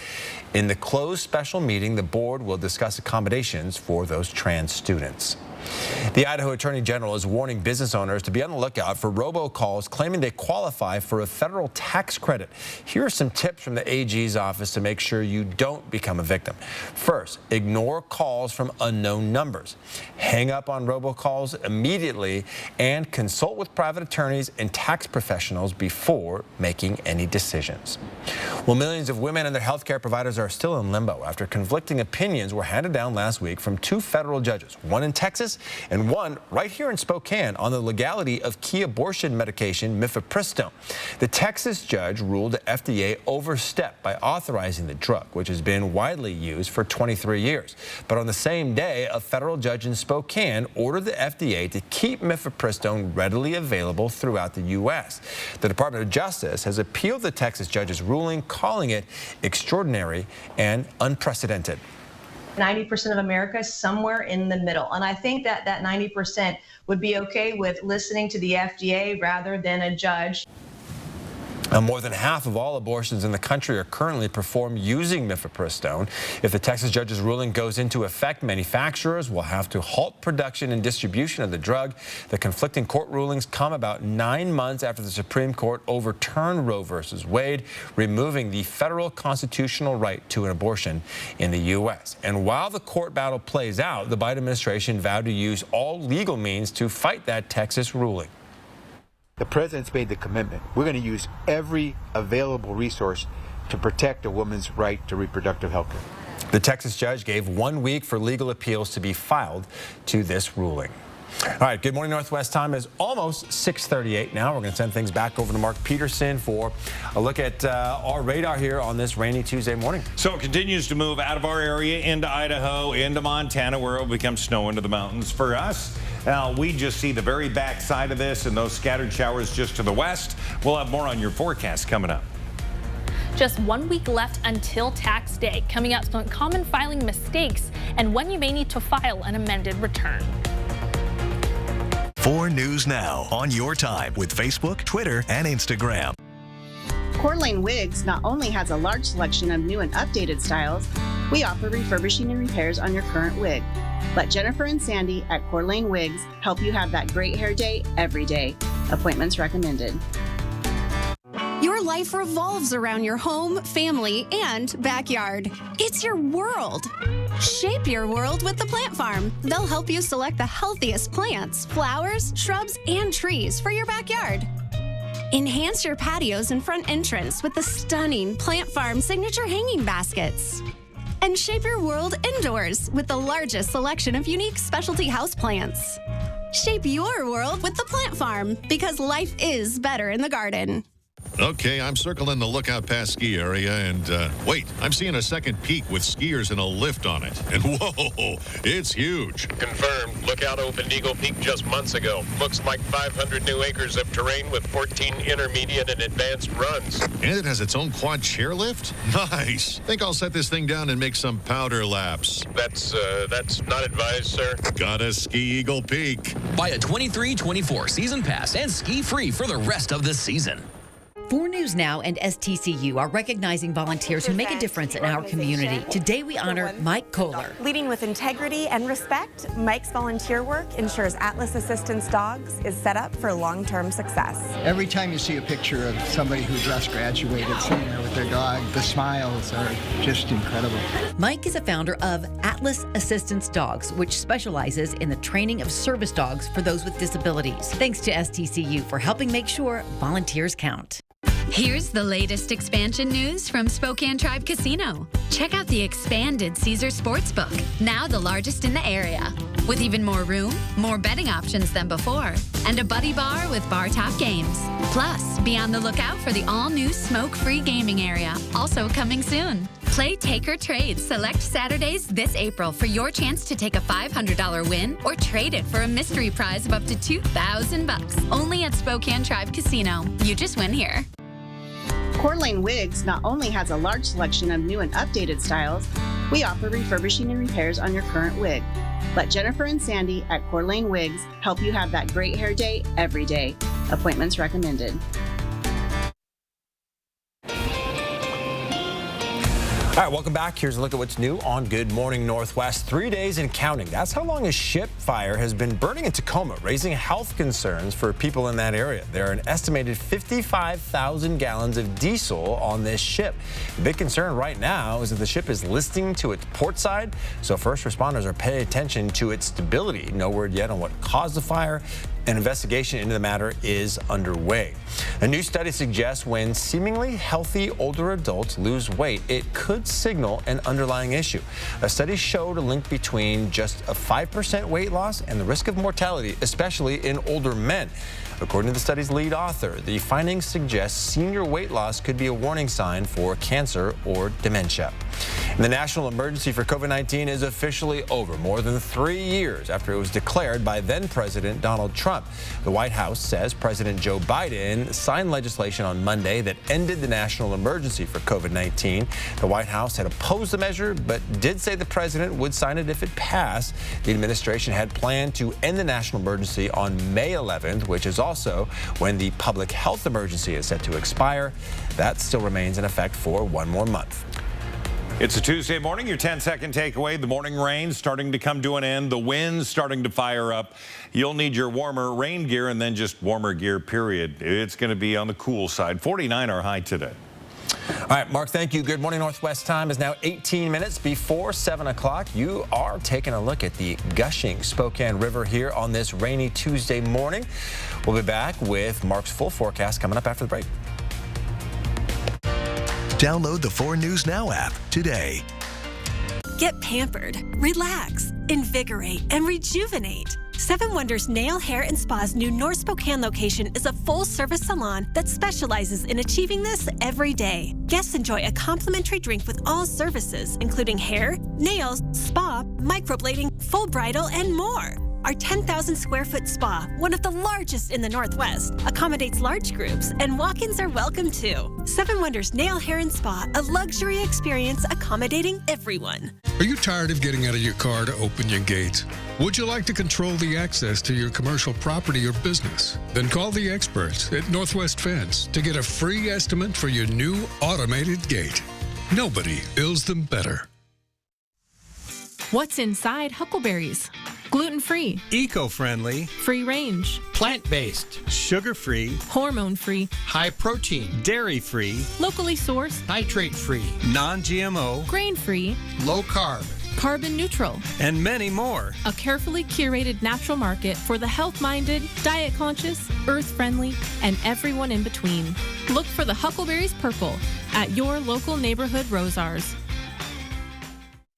In the closed special meeting, the board will discuss accommodations for those trans students. The Idaho Attorney General is warning business owners to be on the lookout for robocalls claiming they qualify for a federal tax credit. Here are some tips from the AG's office to make sure you don't become a victim. First, ignore calls from unknown numbers. Hang up on robocalls immediately and consult with private attorneys and tax professionals before making any decisions. Well, millions of women and their health care providers are still in limbo after conflicting opinions were handed down last week from 2 federal judges, one in Texas and one right here in Spokane, on the legality of key abortion medication mifepristone. The Texas judge ruled the FDA overstepped by authorizing the drug, which has been widely used for 23 years. But on the same day, a federal judge in Spokane ordered the FDA to keep mifepristone readily available throughout the U.S. The Department of Justice has appealed the Texas judge's ruling, calling it extraordinary and unprecedented. 90% of America is somewhere in the middle. And I think that 90% would be okay with listening to the FDA rather than a judge. More than half of all abortions in the country are currently performed using mifepristone. If the Texas judge's ruling goes into effect, manufacturers will have to halt production and distribution of the drug. The conflicting court rulings come about 9 months after the Supreme Court overturned Roe v. Wade, removing the federal constitutional right to an abortion in the U.S. And while the court battle plays out, the Biden administration vowed to use all legal means to fight that Texas ruling. The president's made the commitment. We're going to use every available resource to protect a woman's right to reproductive health care. The Texas judge gave 1 week for legal appeals to be filed to this ruling. All right, good morning, Northwest. Time is almost 6:38 now. We're going to send things back over to Mark Peterson for a look at our radar here on this rainy Tuesday morning. So it continues to move out of our area into Idaho, into Montana, where it will become snow into the mountains. For us, now we just see the very back side of this and those scattered showers just to the west. We'll have more on your forecast coming up. Just 1 week left until tax day. Coming up, some common filing mistakes and when you may need to file an amended return. 4 News Now on your time with Facebook, Twitter, and Instagram. Coeur d'Alene Wigs not only has a large selection of new and updated styles, we offer refurbishing and repairs on your current wig. Let Jennifer and Sandy at Coeur d'Alene Wigs help you have that great hair day every day. Appointments recommended. Your Your life revolves around your home, family, and backyard. It's your world. Shape your world with the Plant Farm. They'll help you select the healthiest plants, flowers, shrubs, and trees for your backyard. Enhance your patios and front entrance with the stunning Plant Farm signature hanging baskets. And shape your world indoors with the largest selection of unique specialty houseplants. Shape your world with the Plant Farm, because life is better in the garden. Okay, I'm circling the Lookout Pass ski area, and wait, I'm seeing a second peak with skiers and a lift on it. And whoa, it's huge. Confirmed. Lookout opened Eagle Peak just months ago. Looks like 500 new acres of terrain with 14 intermediate and advanced runs. And it has its own quad chairlift? Nice. Think I'll set this thing down and make some powder laps. That's not advised, sir. Gotta ski Eagle Peak. Buy a 23-24 season pass and ski free for the rest of the season. 4 News Now and STCU are recognizing volunteers who make a difference in our community. Today we honor Mike Kohler. Leading with integrity and respect, Mike's volunteer work ensures Atlas Assistance Dogs is set up for long-term success. Every time you see a picture of somebody who just graduated sitting there with their dog, the smiles are just incredible. Mike is a founder of Atlas Assistance Dogs, which specializes in the training of service dogs for those with disabilities. Thanks to STCU for helping make sure volunteers count. Here's the latest expansion news from Spokane Tribe Casino. Check out the expanded Caesar Sportsbook, now the largest in the area. With even more room, more betting options than before, and a buddy bar with bar top games. Plus, be on the lookout for the all-new smoke-free gaming area, also coming soon. Play Take or Trade select Saturdays this April for your chance to take a $500 win or trade it for a mystery prize of up to $2,000. Only at Spokane Tribe Casino. You just win here. Coeur d'Alene Wigs not only has a large selection of new and updated styles, we offer refurbishing and repairs on your current wig. Let Jennifer and Sandy at Coeur d'Alene Wigs help you have that great hair day every day. Appointments recommended. All right, welcome back. Here's a look at what's new on Good Morning Northwest. 3 days and counting. That's how long a ship fire has been burning in Tacoma, raising health concerns for people in that area. There are an estimated 55,000 gallons of diesel on this ship. The big concern right now is that the ship is listing to its port side, so first responders are paying attention to its stability. No word yet on what caused the fire. An investigation into the matter is underway. A new study suggests when seemingly healthy older adults lose weight, it could signal an underlying issue. A study showed a link between just a 5% weight loss and the risk of mortality, especially in older men. According to the study's lead author, the findings suggest senior weight loss could be a warning sign for cancer or dementia. And the national emergency for COVID-19 is officially over, more than 3 years after it was declared by then-President Donald Trump. The White House says President Joe Biden signed legislation on Monday that ended the national emergency for COVID-19. The White House had opposed the measure, but did say the president would sign it if it passed. The administration had planned to end the national emergency on May 11th, which is also when the public health emergency is set to expire. That still remains in effect for 1 more month. It's a Tuesday morning, your 10-second takeaway. The morning rain starting to come to an end. The wind's starting to fire up. You'll need your warmer rain gear and then just warmer gear, period. It's going to be on the cool side. 49 our high today. All right, Mark, thank you. Good Morning Northwest time is now 18 minutes before 7 o'clock. You are taking a look at the gushing Spokane River here on this rainy Tuesday morning. We'll be back with Mark's full forecast coming up after the break. Download the 4 News Now app today. Get pampered, relax, invigorate, and rejuvenate. 7 Wonders Nail, Hair, and Spa's new North Spokane location is a full-service salon that specializes in achieving this every day. Guests enjoy a complimentary drink with all services, including hair, nails, spa, microblading, full bridal, and more. Our 10,000 square foot spa, one of the largest in the Northwest, accommodates large groups, and walk-ins are welcome too. 7 Wonders Nail, Hair, and Spa, a luxury experience accommodating everyone. Are you tired of getting out of your car to open your gates? Would you like to control the access to your commercial property or business? Then call the experts at Northwest Fence to get a free estimate for your new automated gate. Nobody builds them better. What's inside huckleberries? Gluten-free, eco-friendly, free-range, plant-based, sugar-free, hormone-free, high-protein, dairy-free, locally sourced, nitrate-free, non-GMO, grain-free, low-carb, carbon neutral, and many more. A carefully curated natural market for the health-minded, diet-conscious, earth-friendly, and everyone in between. Look for the Huckleberries Purple at your local neighborhood Rosars.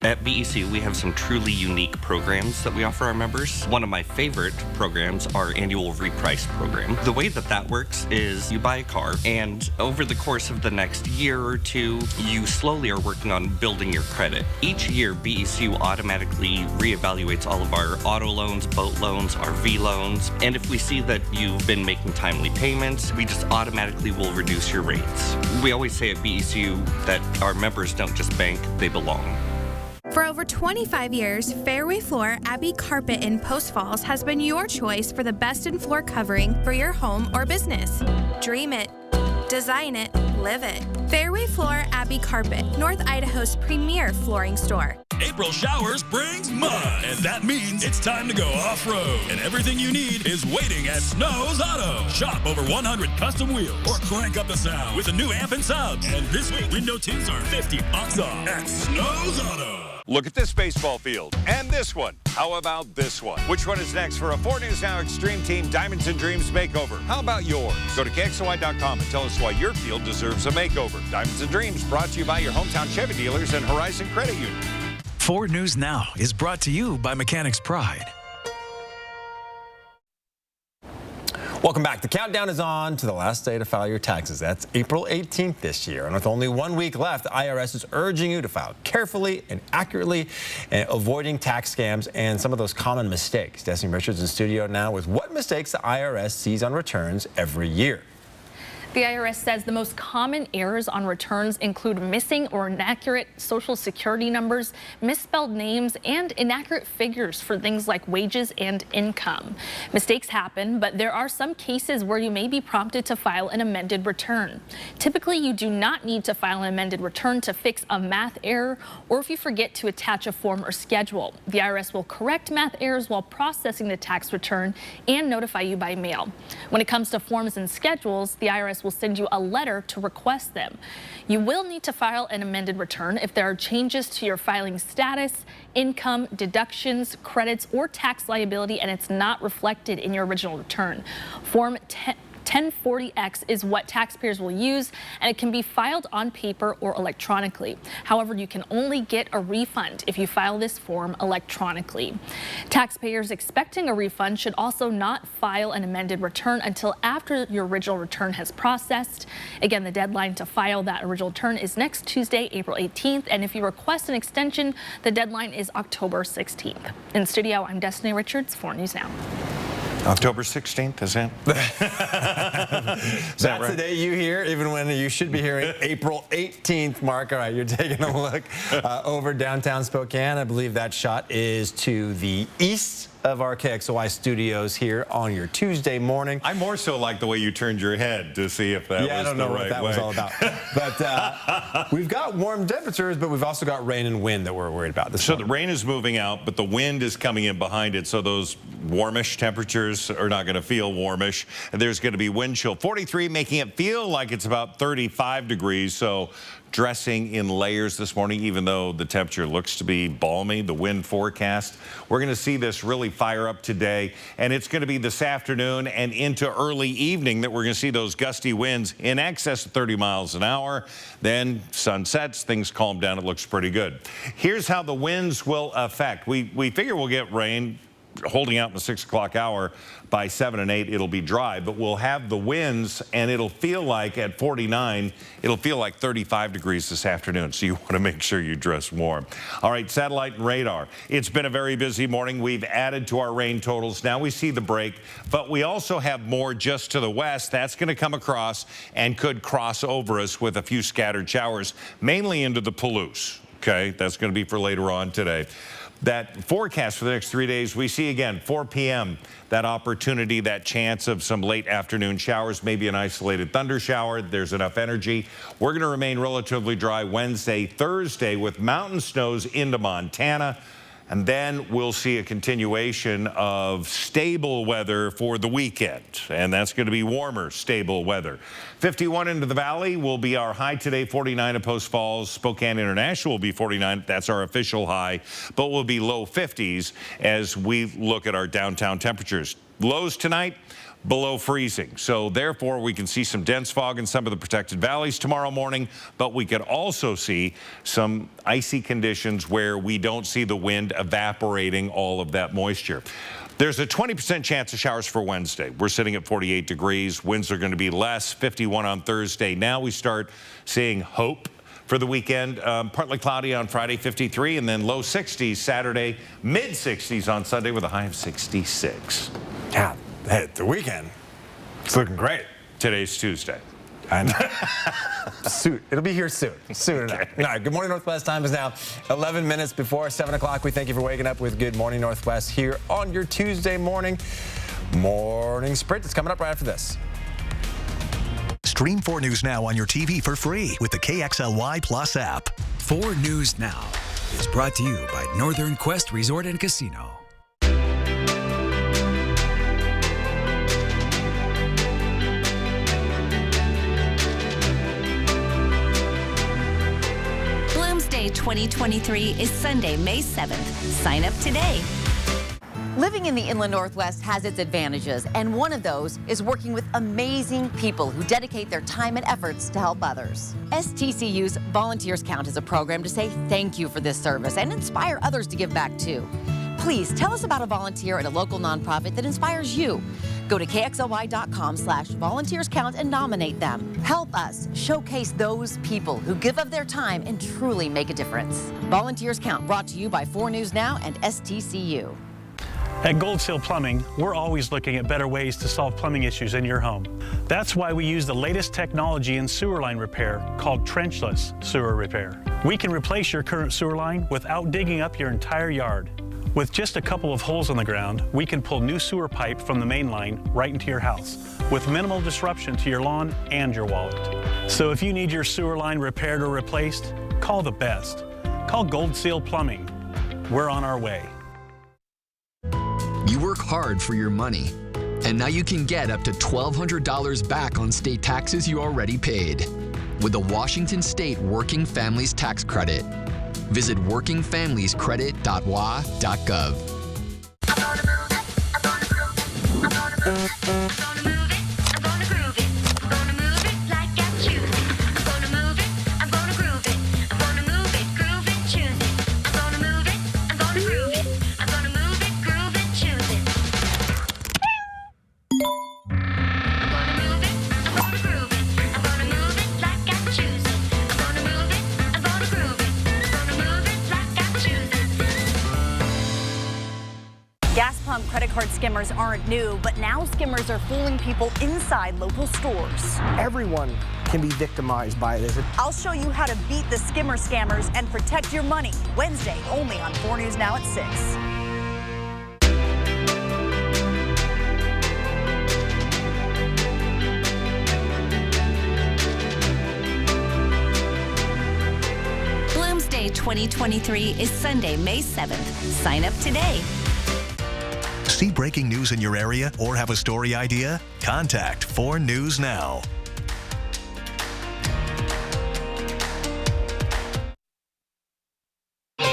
At BEC, we have some truly unique programs that we offer our members. One of my favorite programs, our annual reprice program. The way that works is you buy a car, and over the course of the next year or two, you slowly are working on building your credit. Each year, BECU automatically reevaluates all of our auto loans, boat loans, RV loans, and if we see that you've been making timely payments, we just automatically will reduce your rates. We always say at BECU that our members don't just bank, they belong. For over 25 years, Fairway Floor Abbey Carpet in Post Falls has been your choice for the best in floor covering for your home or business. Dream it, design it, live it. Fairway Floor Abbey Carpet, North Idaho's premier flooring store. April showers brings mud, and that means it's time to go off-road. And everything you need is waiting at Snow's Auto. Shop over 100 custom wheels or crank up the sound with a new amp and subs. And this week, window tints are $50 off at Snow's Auto. Look at this baseball field and this one. How about this one? Which one is next for a 4 News Now Extreme Team Diamonds and Dreams makeover? How about yours? Go to KXLY.com and tell us why your field deserves a makeover. Diamonds and Dreams brought to you by your hometown Chevy dealers and Horizon Credit Union. 4 News Now is brought to you by Mechanics Pride. Welcome back. The countdown is on to the last day to file your taxes. That's April 18th this year. And with only 1 week left, the IRS is urging you to file carefully and accurately, avoiding tax scams and some of those common mistakes. Destiny Richards in studio now with what mistakes the IRS sees on returns every year. The IRS says the most common errors on returns include missing or inaccurate social security numbers, misspelled names, and inaccurate figures for things like wages and income. Mistakes happen, but there are some cases where you may be prompted to file an amended return. Typically, you do not need to file an amended return to fix a math error or if you forget to attach a form or schedule. The IRS will correct math errors while processing the tax return and notify you by mail. When it comes to forms and schedules, the IRS will send you a letter to request them. You will need to file an amended return if there are changes to your filing status, income, deductions, credits, or tax liability, and it's not reflected in your original return. Form 1040X is what taxpayers will use, and it can be filed on paper or electronically. However, you can only get a refund if you file this form electronically. Taxpayers expecting a refund should also not file an amended return until after your original return has processed. Again, the deadline to file that original return is next Tuesday, April 18th, and if you request an extension, the deadline is October 16th. In studio, I'm Destiny Richards, 4 News Now. October 16th, is that? That's right? The day you hear, even when you should be hearing April 18th, Mark. All right, you're taking a look over downtown Spokane. I believe that shot is to the east of our KXLY studios here on your Tuesday morning. I more so like the way you turned your head to see if that was the right way. I don't know what that was all about. But we've got warm temperatures, but we've also got rain and wind that we're worried about this morning. The rain is moving out, but the wind is coming in behind it, so those warmish temperatures are not going to feel warmish. There's going to be wind chill 43, making it feel like it's about 35 degrees, so dressing in layers this morning, even though the temperature looks to be balmy, the wind forecast. We're going to see this really fire up today, and it's going to be this afternoon and into early evening that we're going to see those gusty winds in excess of 30 miles an hour. Then sun sets, things calm down, it looks pretty good. Here's how the winds will affect. We figure we'll get rain holding out in the 6 o'clock hour. By 7 and 8, it'll be dry, but we'll have the winds, and it'll feel like at 49, it'll feel like 35 degrees this afternoon, so you want to make sure you dress warm. All right, satellite and radar. It's been a very busy morning. We've added to our rain totals. Now we see the break, but we also have more just to the west. That's going to come across and could cross over us with a few scattered showers, mainly into the Palouse. Okay, that's going to be for later on today. That forecast for the next 3 days, we see again 4 p.m. that opportunity, that chance of some late afternoon showers, maybe an isolated thunder shower. There's enough energy. We're going to remain relatively dry Wednesday, Thursday with mountain snows into Montana. And then we'll see a continuation of stable weather for the weekend. And that's going to be warmer, stable weather. 51 into the valley will be our high today, 49 at Post Falls. Spokane International will be 49. That's our official high. But we'll be low 50s as we look at our downtown temperatures. Lows tonight, below freezing. So therefore, we can see some dense fog in some of the protected valleys tomorrow morning, but we could also see some icy conditions where we don't see the wind evaporating all of that moisture. There's a 20% chance of showers for Wednesday. We're sitting at 48 degrees. Winds are going to be less, 51 on Thursday. Now we start seeing hope for the weekend. Partly cloudy on Friday, 53, and then low 60s Saturday, mid 60s on Sunday with a high of 66. Yeah, hey, the weekend, it's looking great. Today's Tuesday. And soon. It'll be here soon. Soon enough. All right, Good Morning Northwest time is now 11 minutes before 7 o'clock. We thank you for waking up with Good Morning Northwest here on your Tuesday morning. Morning Sprint is coming up right after this. Stream 4 News Now on your TV for free with the KXLY Plus app. 4 News Now is brought to you by Northern Quest Resort and Casino. Bloomsday 2023 is Sunday, May 7th. Sign up today. Living in the Inland Northwest has its advantages, and one of those is working with amazing people who dedicate their time and efforts to help others. STCU's Volunteers Count is a program to say thank you for this service and inspire others to give back too. Please tell us about a volunteer at a local nonprofit that inspires you. Go to KXLY.com/volunteerscount and nominate them. Help us showcase those people who give of their time and truly make a difference. Volunteers Count, brought to you by 4 News Now and STCU. At Gold Seal Plumbing, we're always looking at better ways to solve plumbing issues in your home. That's why we use the latest technology in sewer line repair called trenchless sewer repair. We can replace your current sewer line without digging up your entire yard. With just a couple of holes in the ground, we can pull new sewer pipe from the main line right into your house with minimal disruption to your lawn and your wallet. So if you need your sewer line repaired or replaced, call the best. Call Gold Seal Plumbing. We're on our way. You work hard for your money, and now you can get up to $1,200 back on state taxes you already paid with the Washington State Working Families Tax Credit. Visit workingfamiliescredit.wa.gov. Credit card skimmers aren't new, but now skimmers are fooling people inside local stores. Everyone can be victimized by this. I'll show you how to beat the skimmer scammers and protect your money. Wednesday, only on 4 News Now at 6. Bloomsday 2023 is Sunday, May 7th. Sign up today. See breaking news in your area or have a story idea? Contact 4 News Now.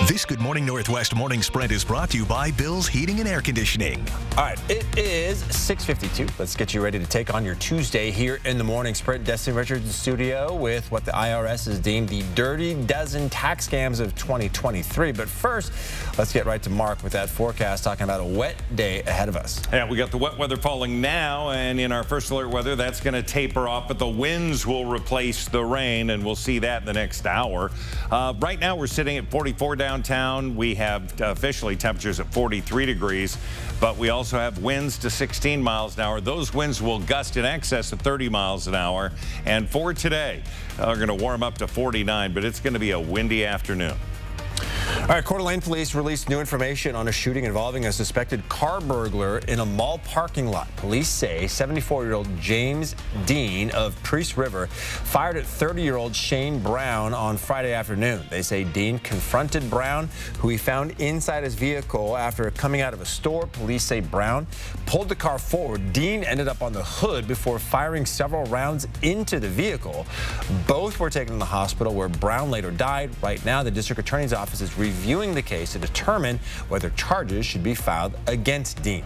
This Good Morning Northwest Morning Sprint is brought to you by Bill's Heating and Air Conditioning. All right, it is 6:52. Let's get you ready to take on your Tuesday here in the Morning Sprint. Destiny Richards in studio with what the IRS has deemed the dirty dozen tax scams of 2023. But first, let's get right to Mark with that forecast, talking about a wet day ahead of us. Yeah, we got the wet weather falling now, and in our first alert weather, that's going to taper off, but the winds will replace the rain, and we'll see that in the next hour. Right now, we're sitting at 44 downtown. We have officially temperatures at 43 degrees, but we also have winds to 16 miles an hour. Those winds will gust in excess of 30 miles an hour. And for today, they're going to warm up to 49, but it's going to be a windy afternoon. All right, Coeur d'Alene police released new information on a shooting involving a suspected car burglar in a mall parking lot. Police say 74-year-old James Dean of Priest River fired at 30-year-old Shane Brown on Friday afternoon. They say Dean confronted Brown, who he found inside his vehicle after coming out of a store. Police say Brown pulled the car forward. Dean ended up on the hood before firing several rounds into the vehicle. Both were taken to the hospital, where Brown later died. Right now, the district attorney's office is reviewing the case to determine whether charges should be filed against Dean.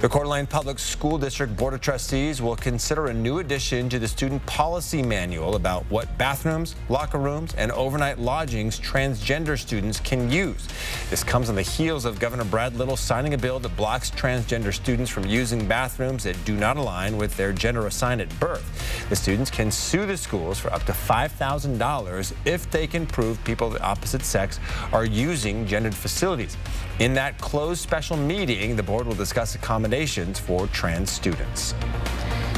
The Coeur d'Alene Public School District Board of Trustees will consider a new addition to the student policy manual about what bathrooms, locker rooms, and overnight lodgings transgender students can use. This comes on the heels of Governor Brad Little signing a bill that blocks transgender students from using bathrooms that do not align with their gender assigned at birth. The students can sue the schools for up to $5,000 if they can prove people of the opposite sex are using gendered facilities. In that closed special meeting, the board will discuss accommodations for trans students.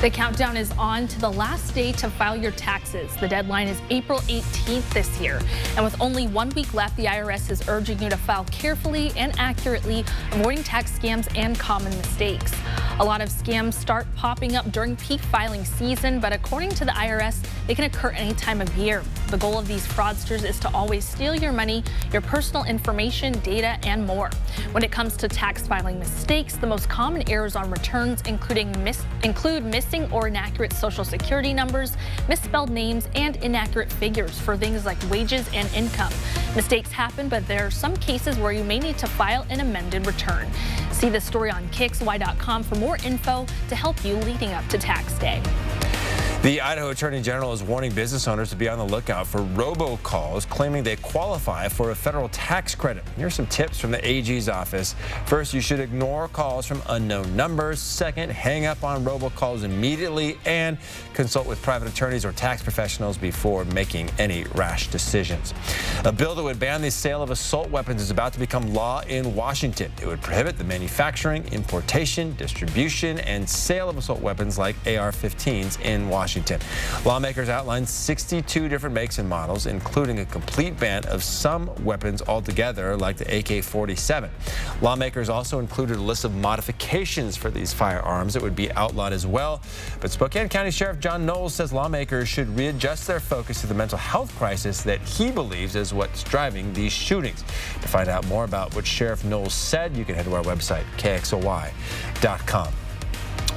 The countdown is on to the last day to file your taxes. The deadline is April 18th this year. And with only 1 week left, the IRS is urging you to file carefully and accurately, avoiding tax scams and common mistakes. A lot of scams start popping up during peak filing season, but according to the IRS, they can occur any time of year. The goal of these fraudsters is to always steal your money, your personal information, data, and more. When it comes to tax filing mistakes, the most common errors on returns include missing or inaccurate social security numbers, misspelled names, and inaccurate figures for things like wages and income. Mistakes happen, but there are some cases where you may need to file an amended return. See the story on KXLY.com for more info to help you leading up to tax day. The Idaho Attorney General is warning business owners to be on the lookout for robocalls claiming they qualify for a federal tax credit. Here's some tips from the AG's office. First, you should ignore calls from unknown numbers. Second, hang up on robocalls immediately and consult with private attorneys or tax professionals before making any rash decisions. A bill that would ban the sale of assault weapons is about to become law in Washington. It would prohibit the manufacturing, importation, distribution, and sale of assault weapons like AR-15s in Washington. Lawmakers outlined 62 different makes and models, including a complete ban of some weapons altogether, like the AK-47. Lawmakers also included a list of modifications for these firearms that would be outlawed as well. But Spokane County Sheriff John Knowles says lawmakers should readjust their focus to the mental health crisis that he believes is what's driving these shootings. To find out more about what Sheriff Knowles said, you can head to our website, KXLY.com.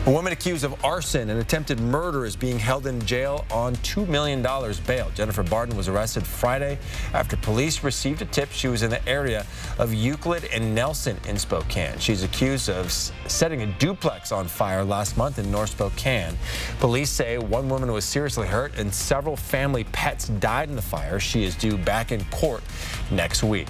A woman accused of arson and attempted murder is being held in jail on $2 million bail. Jennifer Barden was arrested Friday after police received a tip she was in the area of Euclid and Nelson in Spokane. She's accused of setting a duplex on fire last month in North Spokane. Police say one woman was seriously hurt and several family pets died in the fire. She is due back in court next week.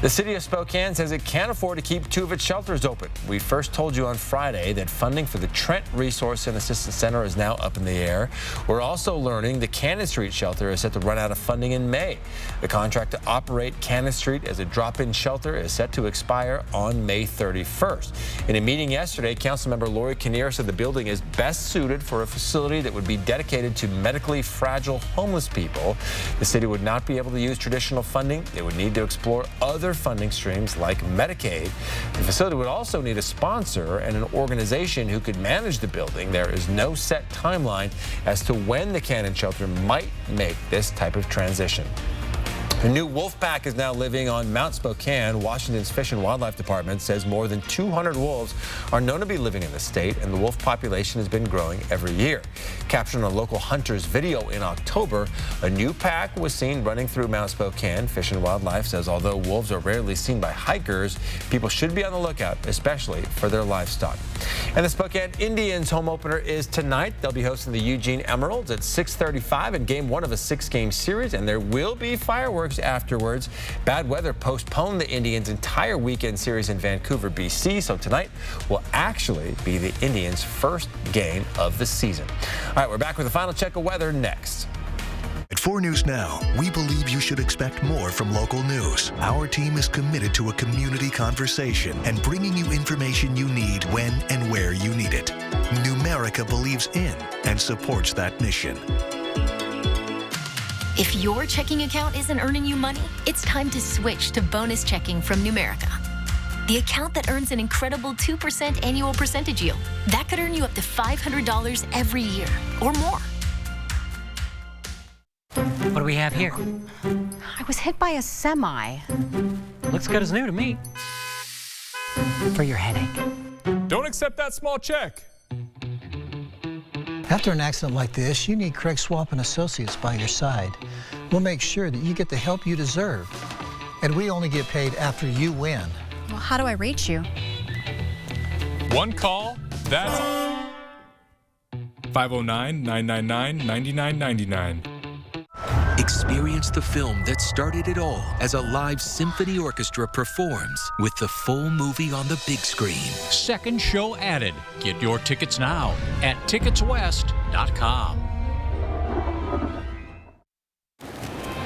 The city of Spokane says it can't afford to keep 2 of its shelters open. We first told you on Friday that funding for the Trent Resource and Assistance Center is now up in the air. We're also learning the Cannon Street shelter is set to run out of funding in May. The contract to operate Cannon Street as a drop-in shelter is set to expire on May 31st. In a meeting yesterday, Councilmember Lori Kinnear said the building is best suited for a facility that would be dedicated to medically fragile homeless people. The city would not be able to use traditional funding. They would need to explore other funding streams like Medicaid. The facility would also need a sponsor and an organization who could manage the building. There is no set timeline as to when the Cannon Shelter might make this type of transition. A new wolf pack is now living on Mount Spokane. Washington's Fish and Wildlife Department says more than 200 wolves are known to be living in the state, and the wolf population has been growing every year. Captured on a local hunter's video in October, a new pack was seen running through Mount Spokane. Fish and Wildlife says although wolves are rarely seen by hikers, people should be on the lookout, especially for their livestock. And the Spokane Indians home opener is tonight. They'll be hosting the Eugene Emeralds at 6:35 in game 1 of a 6-game series, and there will be fireworks afterwards. Bad weather postponed the Indians' entire weekend series in Vancouver, BC, so tonight will actually be the Indians' first game of the season. All right, we're back with a final check of weather next. At 4 News Now, we believe you should expect more from local news. Our team is committed to a community conversation and bringing you information you need when and where you need it. Numerica believes in and supports that mission. If your checking account isn't earning you money, it's time to switch to bonus checking from Numerica. The account that earns an incredible 2% annual percentage yield. That could earn you up to $500 every year or more. What do we have here? I was hit by a semi. Looks good as new to me. For your headache. Don't accept that small check. After an accident like this, you need Craig Swamp and Associates by your side. We'll make sure that you get the help you deserve. And we only get paid after you win. Well, how do I reach you? One call, that's 509-999-9999. Experience the film that started it all as a live symphony orchestra performs with the full movie on the big screen. Second show added. Get your tickets now at ticketswest.com.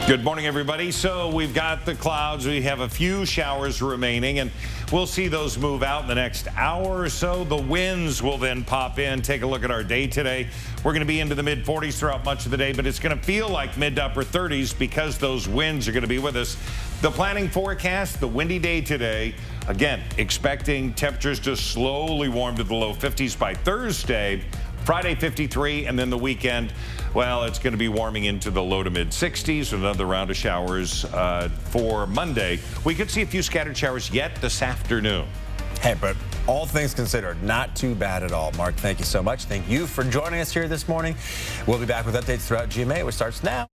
Good morning, everybody. So we've got the clouds. We have a few showers remaining, and we'll see those move out in the next hour or so. The winds will then pop in. Take a look at our day today. We're going to be into the mid-40s throughout much of the day, but it's going to feel like mid to upper 30s because those winds are going to be with us. The planning forecast, the windy day today. Again, expecting temperatures to slowly warm to the low 50s by Thursday. Friday 53, and then the weekend, well, it's going to be warming into the low to mid 60s with another round of showers for Monday. We could see a few scattered showers yet this afternoon. Hey, but all things considered, not too bad at all. Mark, thank you so much. Thank you for joining us here this morning. We'll be back with updates throughout GMA, which starts now.